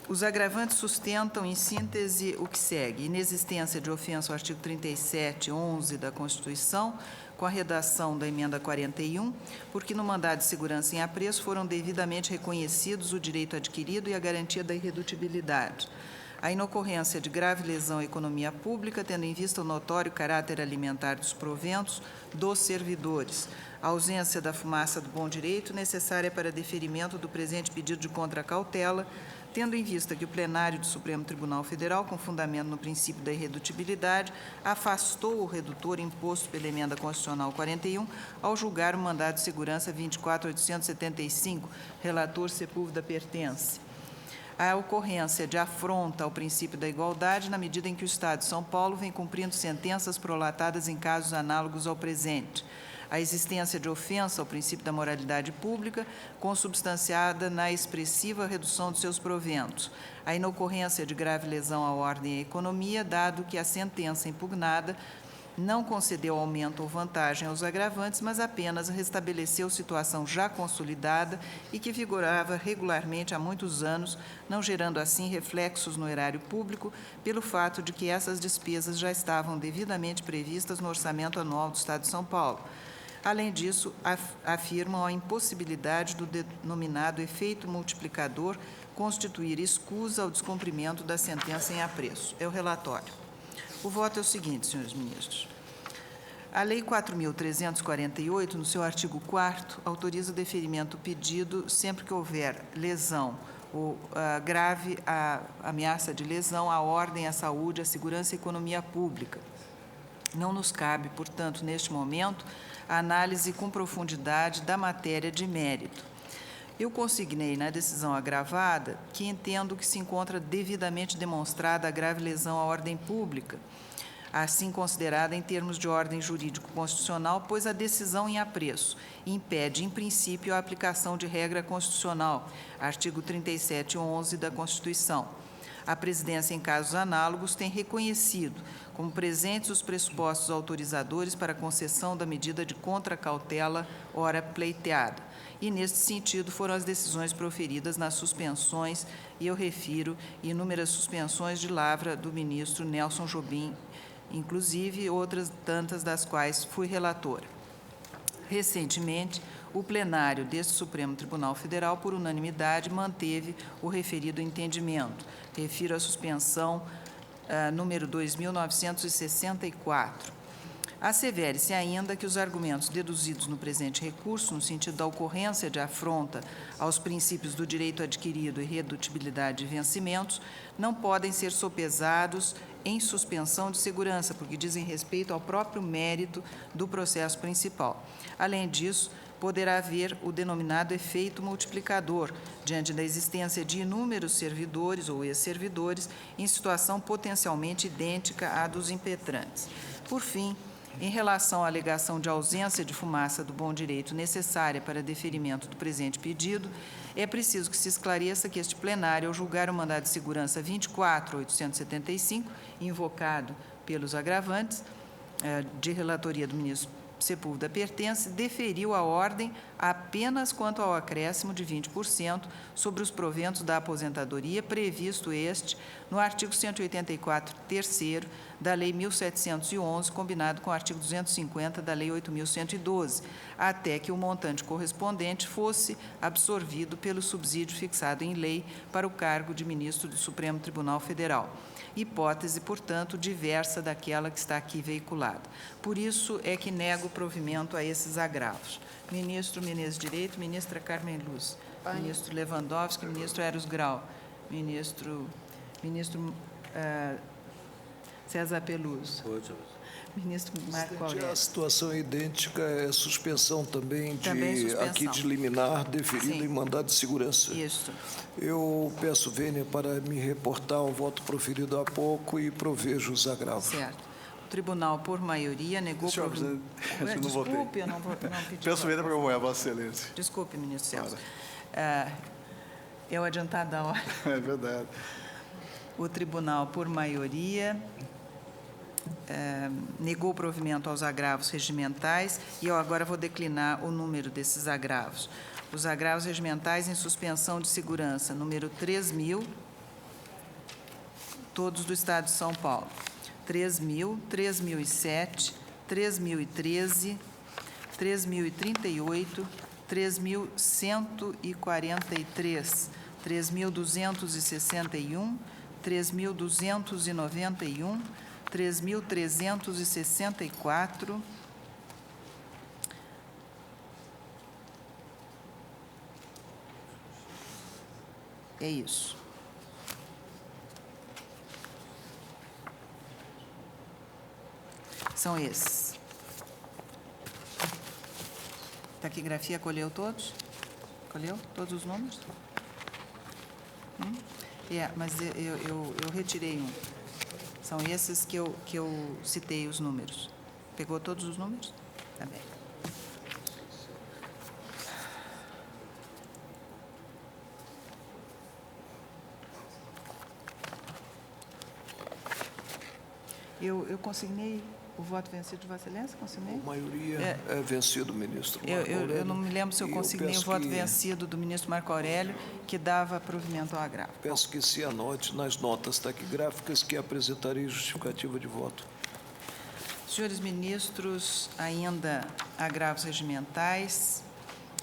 Os agravantes sustentam, em síntese, o que segue: inexistência de ofensa ao artigo 37(11) da Constituição, com a redação da emenda 41, porque no mandado de segurança em apreço foram devidamente reconhecidos o direito adquirido e a garantia da irredutibilidade. A inocorrência de grave lesão à economia pública, tendo em vista o notório caráter alimentar dos proventos dos servidores. A ausência da fumaça do bom direito, necessária para deferimento do presente pedido de contracautela, tendo em vista que o plenário do Supremo Tribunal Federal, com fundamento no princípio da irredutibilidade, afastou o redutor imposto pela emenda constitucional 41 ao julgar o mandado de segurança 24.875, relator Sepúlveda pertence. A ocorrência de afronta ao princípio da igualdade, na medida em que o Estado de São Paulo vem cumprindo sentenças prolatadas em casos análogos ao presente. A existência de ofensa ao princípio da moralidade pública, consubstanciada na expressiva redução de seus proventos. A inocorrência de grave lesão à ordem e à economia, dado que a sentença impugnada não concedeu aumento ou vantagem aos agravantes, mas apenas restabeleceu situação já consolidada e que vigorava regularmente há muitos anos, não gerando assim reflexos no erário público, pelo fato de que essas despesas já estavam devidamente previstas no orçamento anual do Estado de São Paulo. Além disso, afirmam a impossibilidade do denominado efeito multiplicador constituir escusa ao descumprimento da sentença em apreço. É o relatório. O voto é o seguinte, senhores ministros. A Lei 4.348, no seu artigo 4º, autoriza o deferimento do pedido sempre que houver lesão ou grave ameaça de lesão à ordem, à saúde, à segurança e à economia pública. Não nos cabe, portanto, neste momento, a análise com profundidade da matéria de mérito. Eu consignei na decisão agravada que entendo que se encontra devidamente demonstrada a grave lesão à ordem pública, assim considerada em termos de ordem jurídico-constitucional, pois a decisão em apreço impede, em princípio, a aplicação de regra constitucional, artigo 3711 da Constituição. A Presidência, em casos análogos, tem reconhecido como presentes os pressupostos autorizadores para a concessão da medida de contracautela ora pleiteada. E, neste sentido, foram as decisões proferidas nas suspensões, e eu refiro inúmeras suspensões de lavra do ministro Nelson Jobim, inclusive outras tantas das quais fui relatora. Recentemente, o plenário deste Supremo Tribunal Federal, por unanimidade, manteve o referido entendimento. Refiro à suspensão número 2.964. Assevere-se ainda que os argumentos deduzidos no presente recurso, no sentido da ocorrência de afronta aos princípios do direito adquirido e redutibilidade de vencimentos, não podem ser sopesados em suspensão de segurança, porque dizem respeito ao próprio mérito do processo principal. Além disso, poderá haver o denominado efeito multiplicador, diante da existência de inúmeros servidores ou ex-servidores em situação potencialmente idêntica à dos impetrantes. Por fim, em relação à alegação de ausência de fumaça do bom direito necessária para deferimento do presente pedido, é preciso que se esclareça que este plenário, ao julgar o mandado de segurança 24.875, invocado pelos agravantes, de relatoria do ministro Sepúlveda Pertence, deferiu a ordem apenas quanto ao acréscimo de 20% sobre os proventos da aposentadoria, previsto este no artigo 184, terceiro, da Lei 1.711, combinado com o artigo 250 da Lei 8.112, até que o montante correspondente fosse absorvido pelo subsídio fixado em lei para o cargo de ministro do Supremo Tribunal Federal. Hipótese, portanto, diversa daquela que está aqui veiculada. Por isso é que nego provimento a esses agravos. Ministro Menezes Direito, ministra Carmen Lúcia, ministro Lewandowski, ministro Eros Grau, ministro César Peluso, ministro Marco Aurélio. A situação é idêntica, é suspensão também suspensão. Aqui de liminar deferido Sim. em mandado de segurança. Isso. Eu peço vênia para me reportar ao voto proferido há pouco e provejo os agravos. Certo. O tribunal, por maioria, negou provimento. Desculpe, eu não vou pedir. Peço vênia para acompanhar, Vossa Excelência. Desculpe, ministro Celso. É o adiantado da hora. É verdade. O tribunal, por maioria, negou provimento aos agravos regimentais e eu agora vou declinar o número desses agravos. Os agravos regimentais em suspensão de segurança, número 3.000, todos do Estado de São Paulo. 3.000, 3.007, 3.013, 3.038, 3.143, 3.261, 3.291, 3.364, é isso. São esses. Taquigrafia colheu todos? Colheu todos os números? Mas eu retirei um. São esses que eu citei os números. Pegou todos os números? Tá bem. Eu consignei o voto vencido de Vossa Excelência? Consignei? A maioria é vencido, ministro Marco Eu Aurélio. não me lembro se eu consignei o voto vencido do ministro Marco Aurélio, que dava provimento ao agravo. Peço que se anote nas notas taquigráficas que apresentarei justificativa de voto. Senhores ministros, ainda agravos regimentais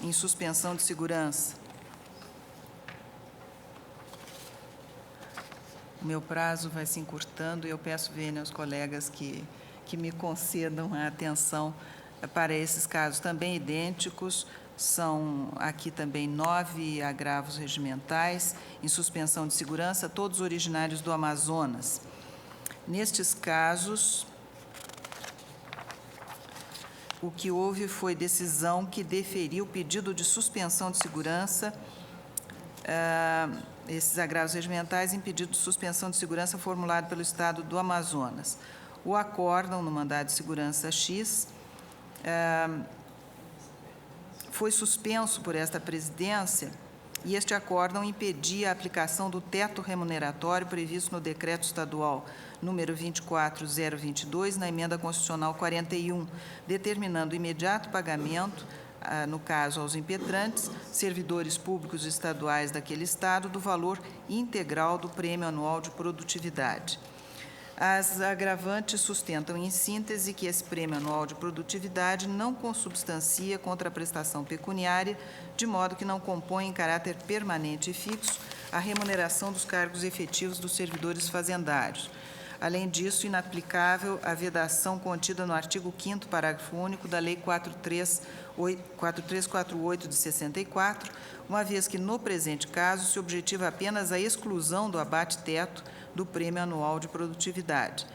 em suspensão de segurança. O meu prazo vai se encurtando e eu peço vênia aos colegas que que me concedam a atenção para esses casos também idênticos. São aqui também 9 agravos regimentais em suspensão de segurança, todos originários do Amazonas. Nestes casos, o que houve foi decisão que deferiu pedido de suspensão de segurança. Esses agravos regimentais em pedido de suspensão de segurança formulado pelo Estado do Amazonas. O acórdão no mandado de segurança X foi suspenso por esta presidência e este acórdão impedia a aplicação do teto remuneratório previsto no decreto estadual número 24022, na emenda constitucional 41, determinando o imediato pagamento, no caso aos impetrantes, servidores públicos estaduais daquele estado, do valor integral do prêmio anual de produtividade. As agravantes sustentam, em síntese, que esse prêmio anual de produtividade não consubstancia contra a prestação pecuniária, de modo que não compõe em caráter permanente e fixo a remuneração dos cargos efetivos dos servidores fazendários. Além disso, inaplicável a vedação contida no artigo 5º, parágrafo único da Lei 4348 de 64, uma vez que, no presente caso, se objetiva apenas a exclusão do abate-teto do prêmio anual de produtividade.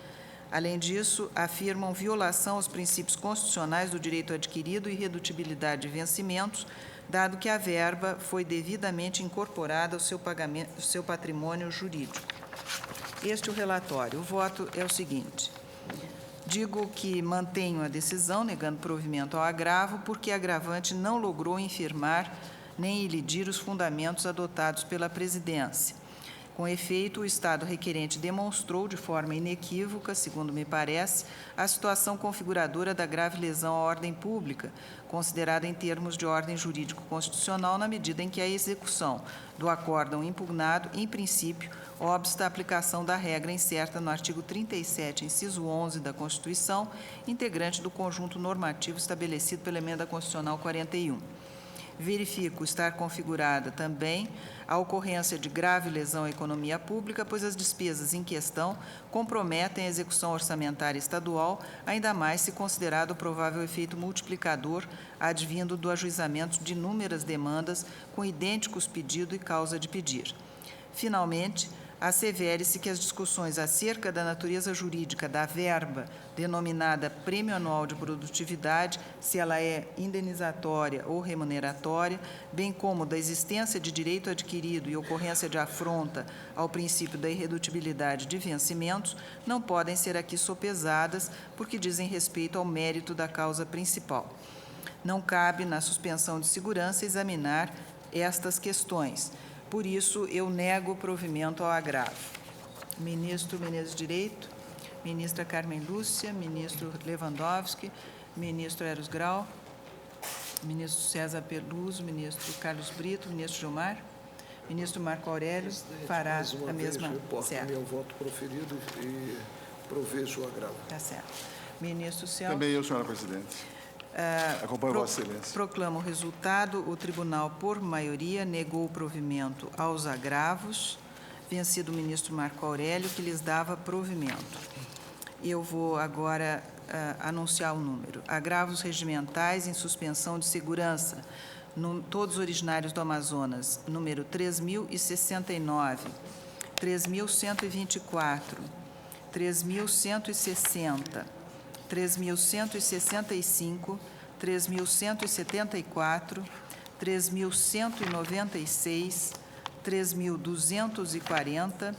Além disso, afirmam violação aos princípios constitucionais do direito adquirido e irredutibilidade de vencimentos, dado que a verba foi devidamente incorporada ao seu patrimônio jurídico. Este é o relatório. O voto é o seguinte. Digo que mantenho a decisão, negando provimento ao agravo, porque a agravante não logrou infirmar nem ilidir os fundamentos adotados pela presidência. Com efeito, o Estado requerente demonstrou de forma inequívoca, segundo me parece, a situação configuradora da grave lesão à ordem pública, considerada em termos de ordem jurídico-constitucional, na medida em que a execução do acórdão impugnado, em princípio, obsta a aplicação da regra incerta no artigo 37, inciso 11 da Constituição, integrante do conjunto normativo estabelecido pela Emenda Constitucional 41. Verifico estar configurada também a ocorrência de grave lesão à economia pública, pois as despesas em questão comprometem a execução orçamentária estadual, ainda mais se considerado o provável efeito multiplicador advindo do ajuizamento de inúmeras demandas com idênticos pedido e causa de pedir. Finalmente, assevere-se que as discussões acerca da natureza jurídica da verba denominada Prêmio Anual de Produtividade, se ela é indenizatória ou remuneratória, bem como da existência de direito adquirido e ocorrência de afronta ao princípio da irredutibilidade de vencimentos, não podem ser aqui sopesadas, porque dizem respeito ao mérito da causa principal. Não cabe, na suspensão de segurança, examinar estas questões. Por isso, eu nego o provimento ao agravo. Ministro Menezes Direito, ministra Carmen Lúcia, ministro Lewandowski, ministro Eros Grau, ministro César Peluso, ministro Carlos Brito, ministro Gilmar, ministro Marco Aurélio fará a mesma. Certo. Meu voto proferido e provejo o agravo. Está certo. Ministro Celso. Também eu, senhora presidente. Acompanho Vossa Excelência. Proclamo o resultado. O tribunal, por maioria, negou o provimento aos agravos, vencido o ministro Marco Aurélio, que lhes dava provimento. Eu vou agora anunciar o número. Agravos regimentais em suspensão de segurança, todos originários do Amazonas, número 3.069, 3.124, 3.160, 3.165, 3.174, 3.196, 3.240,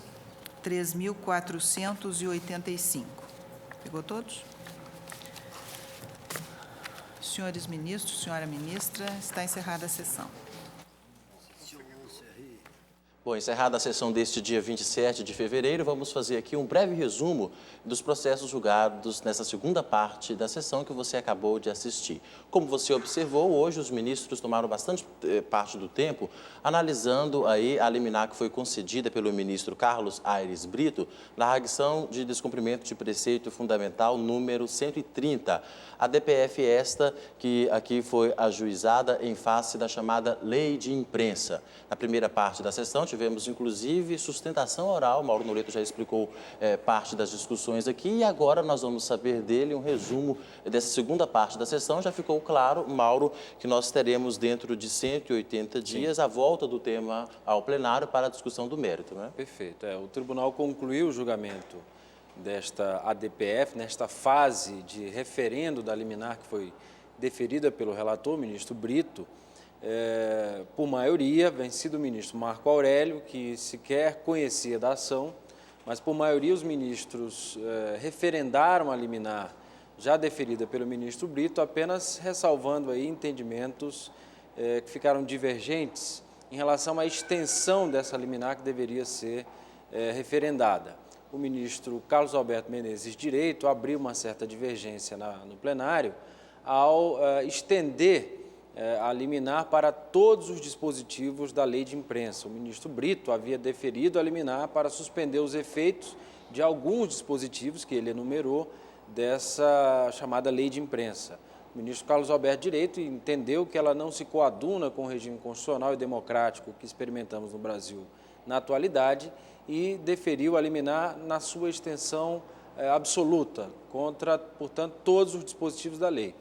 3.485. Pegou todos? Senhores ministros, senhora ministra, está encerrada a sessão. Bom, encerrada a sessão deste dia 27 de fevereiro, vamos fazer aqui um breve resumo dos processos julgados nessa segunda parte da sessão que você acabou de assistir. Como você observou, hoje os ministros tomaram bastante parte do tempo analisando aí a liminar que foi concedida pelo ministro Carlos Aires Brito na arguição de descumprimento de preceito fundamental número 130. A DPF esta que aqui foi ajuizada em face da chamada Lei de Imprensa. Na primeira parte da sessão, tivemos, inclusive, sustentação oral. Mauro Noleto já explicou parte das discussões aqui e agora nós vamos saber dele um resumo dessa segunda parte da sessão. Já ficou claro, Mauro, que nós teremos dentro de 180 dias a volta do tema ao plenário para a discussão do mérito, né? Perfeito. O tribunal concluiu o julgamento desta ADPF, nesta fase de referendo da liminar que foi deferida pelo relator, o ministro Brito, por maioria, vencido o ministro Marco Aurélio, que sequer conhecia da ação, mas por maioria os ministros referendaram a liminar já deferida pelo ministro Brito, apenas ressalvando aí entendimentos que ficaram divergentes em relação à extensão dessa liminar que deveria ser referendada. O ministro Carlos Alberto Menezes Direito abriu uma certa divergência no plenário ao estender a liminar para todos os dispositivos da lei de imprensa. O ministro Brito havia deferido a liminar para suspender os efeitos de alguns dispositivos que ele enumerou dessa chamada lei de imprensa. O ministro Carlos Alberto Direito entendeu que ela não se coaduna com o regime constitucional e democrático que experimentamos no Brasil na atualidade e deferiu a liminar na sua extensão absoluta, contra, portanto, todos os dispositivos da lei.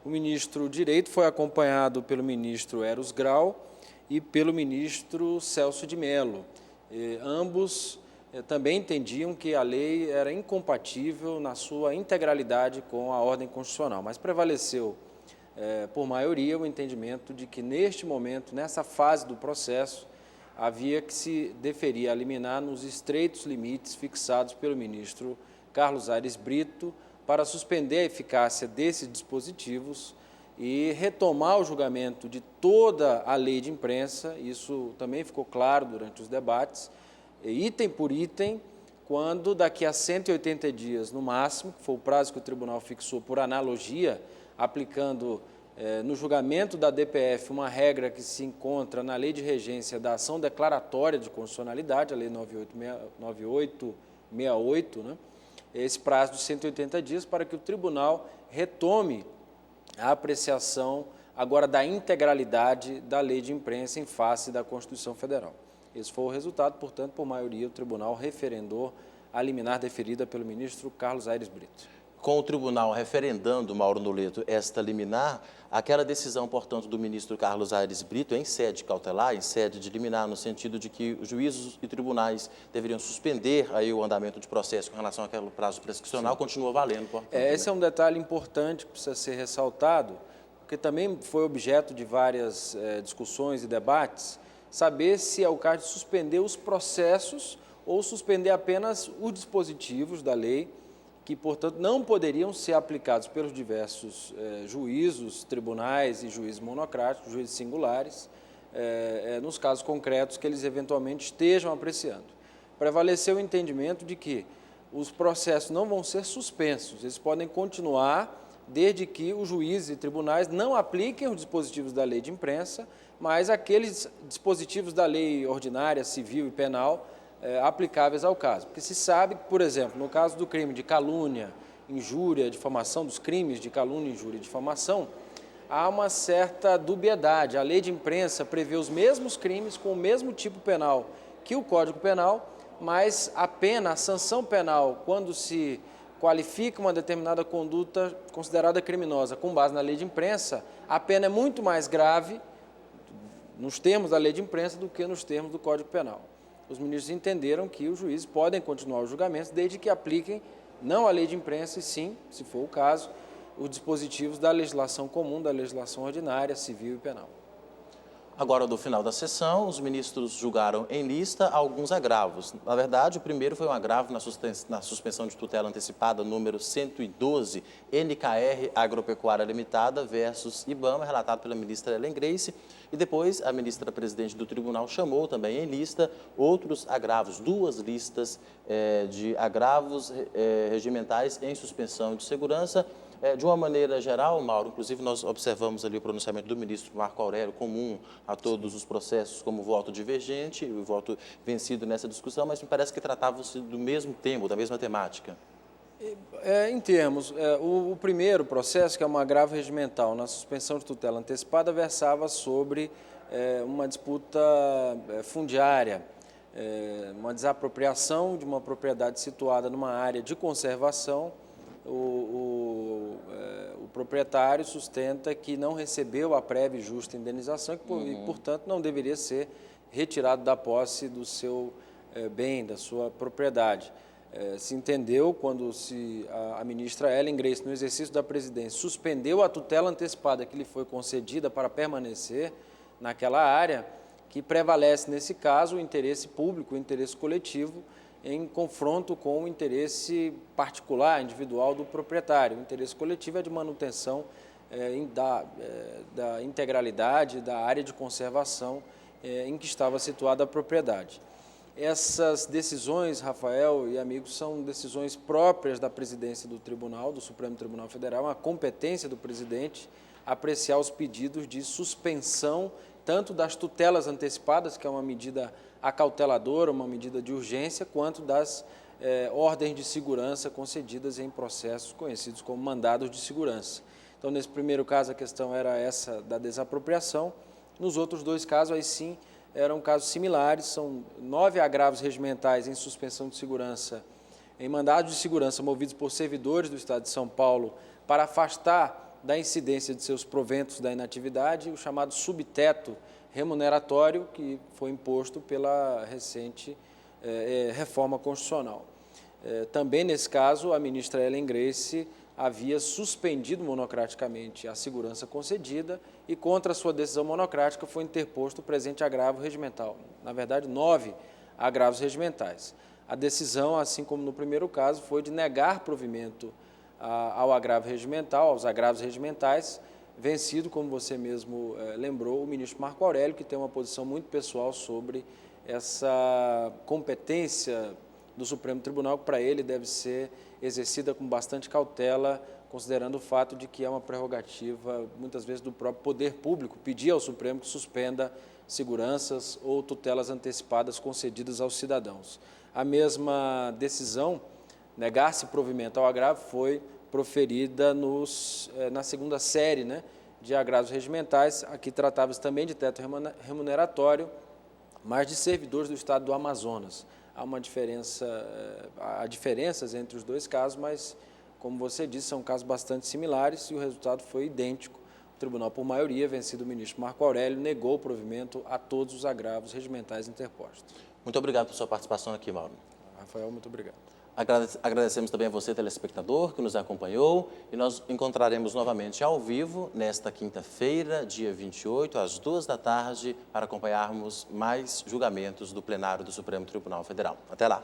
O ministro Direito foi acompanhado pelo ministro Eros Grau e pelo ministro Celso de Mello. Ambos também entendiam que a lei era incompatível na sua integralidade com a ordem constitucional, mas prevaleceu, por maioria, o entendimento de que, neste momento, nessa fase do processo, havia que se deferir a liminar nos estreitos limites fixados pelo ministro Carlos Aires Brito para suspender a eficácia desses dispositivos e retomar o julgamento de toda a lei de imprensa. Isso também ficou claro durante os debates, item por item, quando daqui a 180 dias, no máximo, que foi o prazo que o tribunal fixou por analogia, aplicando no julgamento da DPF uma regra que se encontra na Lei de Regência da Ação Declaratória de Constitucionalidade, a Lei 9868, né? Esse prazo de 180 dias para que o tribunal retome a apreciação agora da integralidade da lei de imprensa em face da Constituição Federal. Esse foi o resultado, portanto, por maioria, o tribunal referendou a liminar deferida pelo ministro Carlos Aires Brito. Com o tribunal referendando, Mauro Noleto, esta liminar, aquela decisão, portanto, do ministro Carlos Aires Brito em sede cautelar, em sede de liminar, no sentido de que os juízes e tribunais deveriam suspender aí o andamento de processo com relação àquele prazo prescricional, continua valendo, portanto. Esse é um detalhe importante que precisa ser ressaltado, porque também foi objeto de várias discussões e debates, saber se é o caso de suspender os processos ou suspender apenas os dispositivos da lei, que, portanto, não poderiam ser aplicados pelos diversos juízos, tribunais e juízes monocráticos, juízes singulares, nos casos concretos que eles eventualmente estejam apreciando. Prevaleceu o entendimento de que os processos não vão ser suspensos, eles podem continuar desde que os juízes e tribunais não apliquem os dispositivos da lei de imprensa, mas aqueles dispositivos da lei ordinária, civil e penal aplicáveis ao caso. Porque se sabe que, por exemplo, no caso do crime de calúnia, injúria, difamação, dos crimes de calúnia, injúria e difamação, há uma certa dubiedade. A lei de imprensa prevê os mesmos crimes com o mesmo tipo penal que o Código Penal, mas a pena, a sanção penal, quando se qualifica uma determinada conduta considerada criminosa com base na lei de imprensa, a pena é muito mais grave nos termos da lei de imprensa do que nos termos do Código Penal. Os ministros entenderam que os juízes podem continuar os julgamentos desde que apliquem não a lei de imprensa, e sim, se for o caso, os dispositivos da legislação comum, da legislação ordinária, civil e penal. Agora, no final da sessão, os ministros julgaram em lista alguns agravos. Na verdade, o primeiro foi um agravo na suspensão de tutela antecipada número 112, NKR Agropecuária Limitada versus IBAMA, relatado pela ministra Ellen Grace. E depois, a ministra-presidente do tribunal chamou também em lista outros agravos, duas listas de agravos regimentais em suspensão de segurança. De uma maneira geral, Mauro, inclusive nós observamos ali o pronunciamento do ministro Marco Aurélio, comum a todos os processos, como voto divergente, o voto vencido nessa discussão, mas me parece que tratavam-se do mesmo tema, da mesma temática. Em termos, o primeiro processo, que é um agravo regimental na suspensão de tutela antecipada, versava sobre uma disputa fundiária uma desapropriação de uma propriedade situada numa área de conservação. O proprietário sustenta que não recebeu a prévia e justa indenização e, portanto, não deveria ser retirado da posse do seu bem, da sua propriedade. Se entendeu quando a ministra Ellen Grace, no exercício da presidência, suspendeu a tutela antecipada que lhe foi concedida para permanecer naquela área, que prevalece, nesse caso, o interesse público, o interesse coletivo, em confronto com o interesse particular, individual do proprietário. O interesse coletivo é de manutenção da integralidade da área de conservação em que estava situada a propriedade. Essas decisões, Rafael e amigos, são decisões próprias da presidência do Tribunal, do Supremo Tribunal Federal, uma competência do presidente apreciar os pedidos de suspensão tanto das tutelas antecipadas, que é uma medida acauteladora, uma medida de urgência, quanto das ordens de segurança concedidas em processos conhecidos como mandados de segurança. Então, nesse primeiro caso, a questão era essa da desapropriação. Nos outros dois casos, aí sim, eram casos similares, são 9 agravos regimentais em suspensão de segurança, em mandados de segurança movidos por servidores do Estado de São Paulo para afastar da incidência de seus proventos da inatividade o chamado subteto remuneratório que foi imposto pela recente reforma constitucional. Também, nesse caso, a ministra Ellen Grace havia suspendido monocraticamente a segurança concedida e, contra a sua decisão monocrática, foi interposto o presente agravo regimental. Na verdade, 9 agravos regimentais. A decisão, assim como no primeiro caso, foi de negar provimento ao agravo regimental, aos agravos regimentais, vencido, como você mesmo lembrou, o ministro Marco Aurélio, que tem uma posição muito pessoal sobre essa competência do Supremo Tribunal, que para ele deve ser exercida com bastante cautela, considerando o fato de que é uma prerrogativa, muitas vezes, do próprio poder público, pedir ao Supremo que suspenda seguranças ou tutelas antecipadas concedidas aos cidadãos. A mesma decisão, negar-se provimento ao agravo, foi proferida na segunda série, de agravos regimentais. Aqui tratava-se também de teto remuneratório, mas de servidores do Estado do Amazonas. Há diferenças entre os dois casos, mas, como você disse, são casos bastante similares e o resultado foi idêntico. O tribunal, por maioria, vencido o ministro Marco Aurélio, negou o provimento a todos os agravos regimentais interpostos. Muito obrigado por sua participação aqui, Mauro. Rafael, muito obrigado. Agradecemos também a você, telespectador, que nos acompanhou, e nós encontraremos novamente ao vivo nesta quinta-feira, dia 28, às 14h, para acompanharmos mais julgamentos do plenário do Supremo Tribunal Federal. Até lá!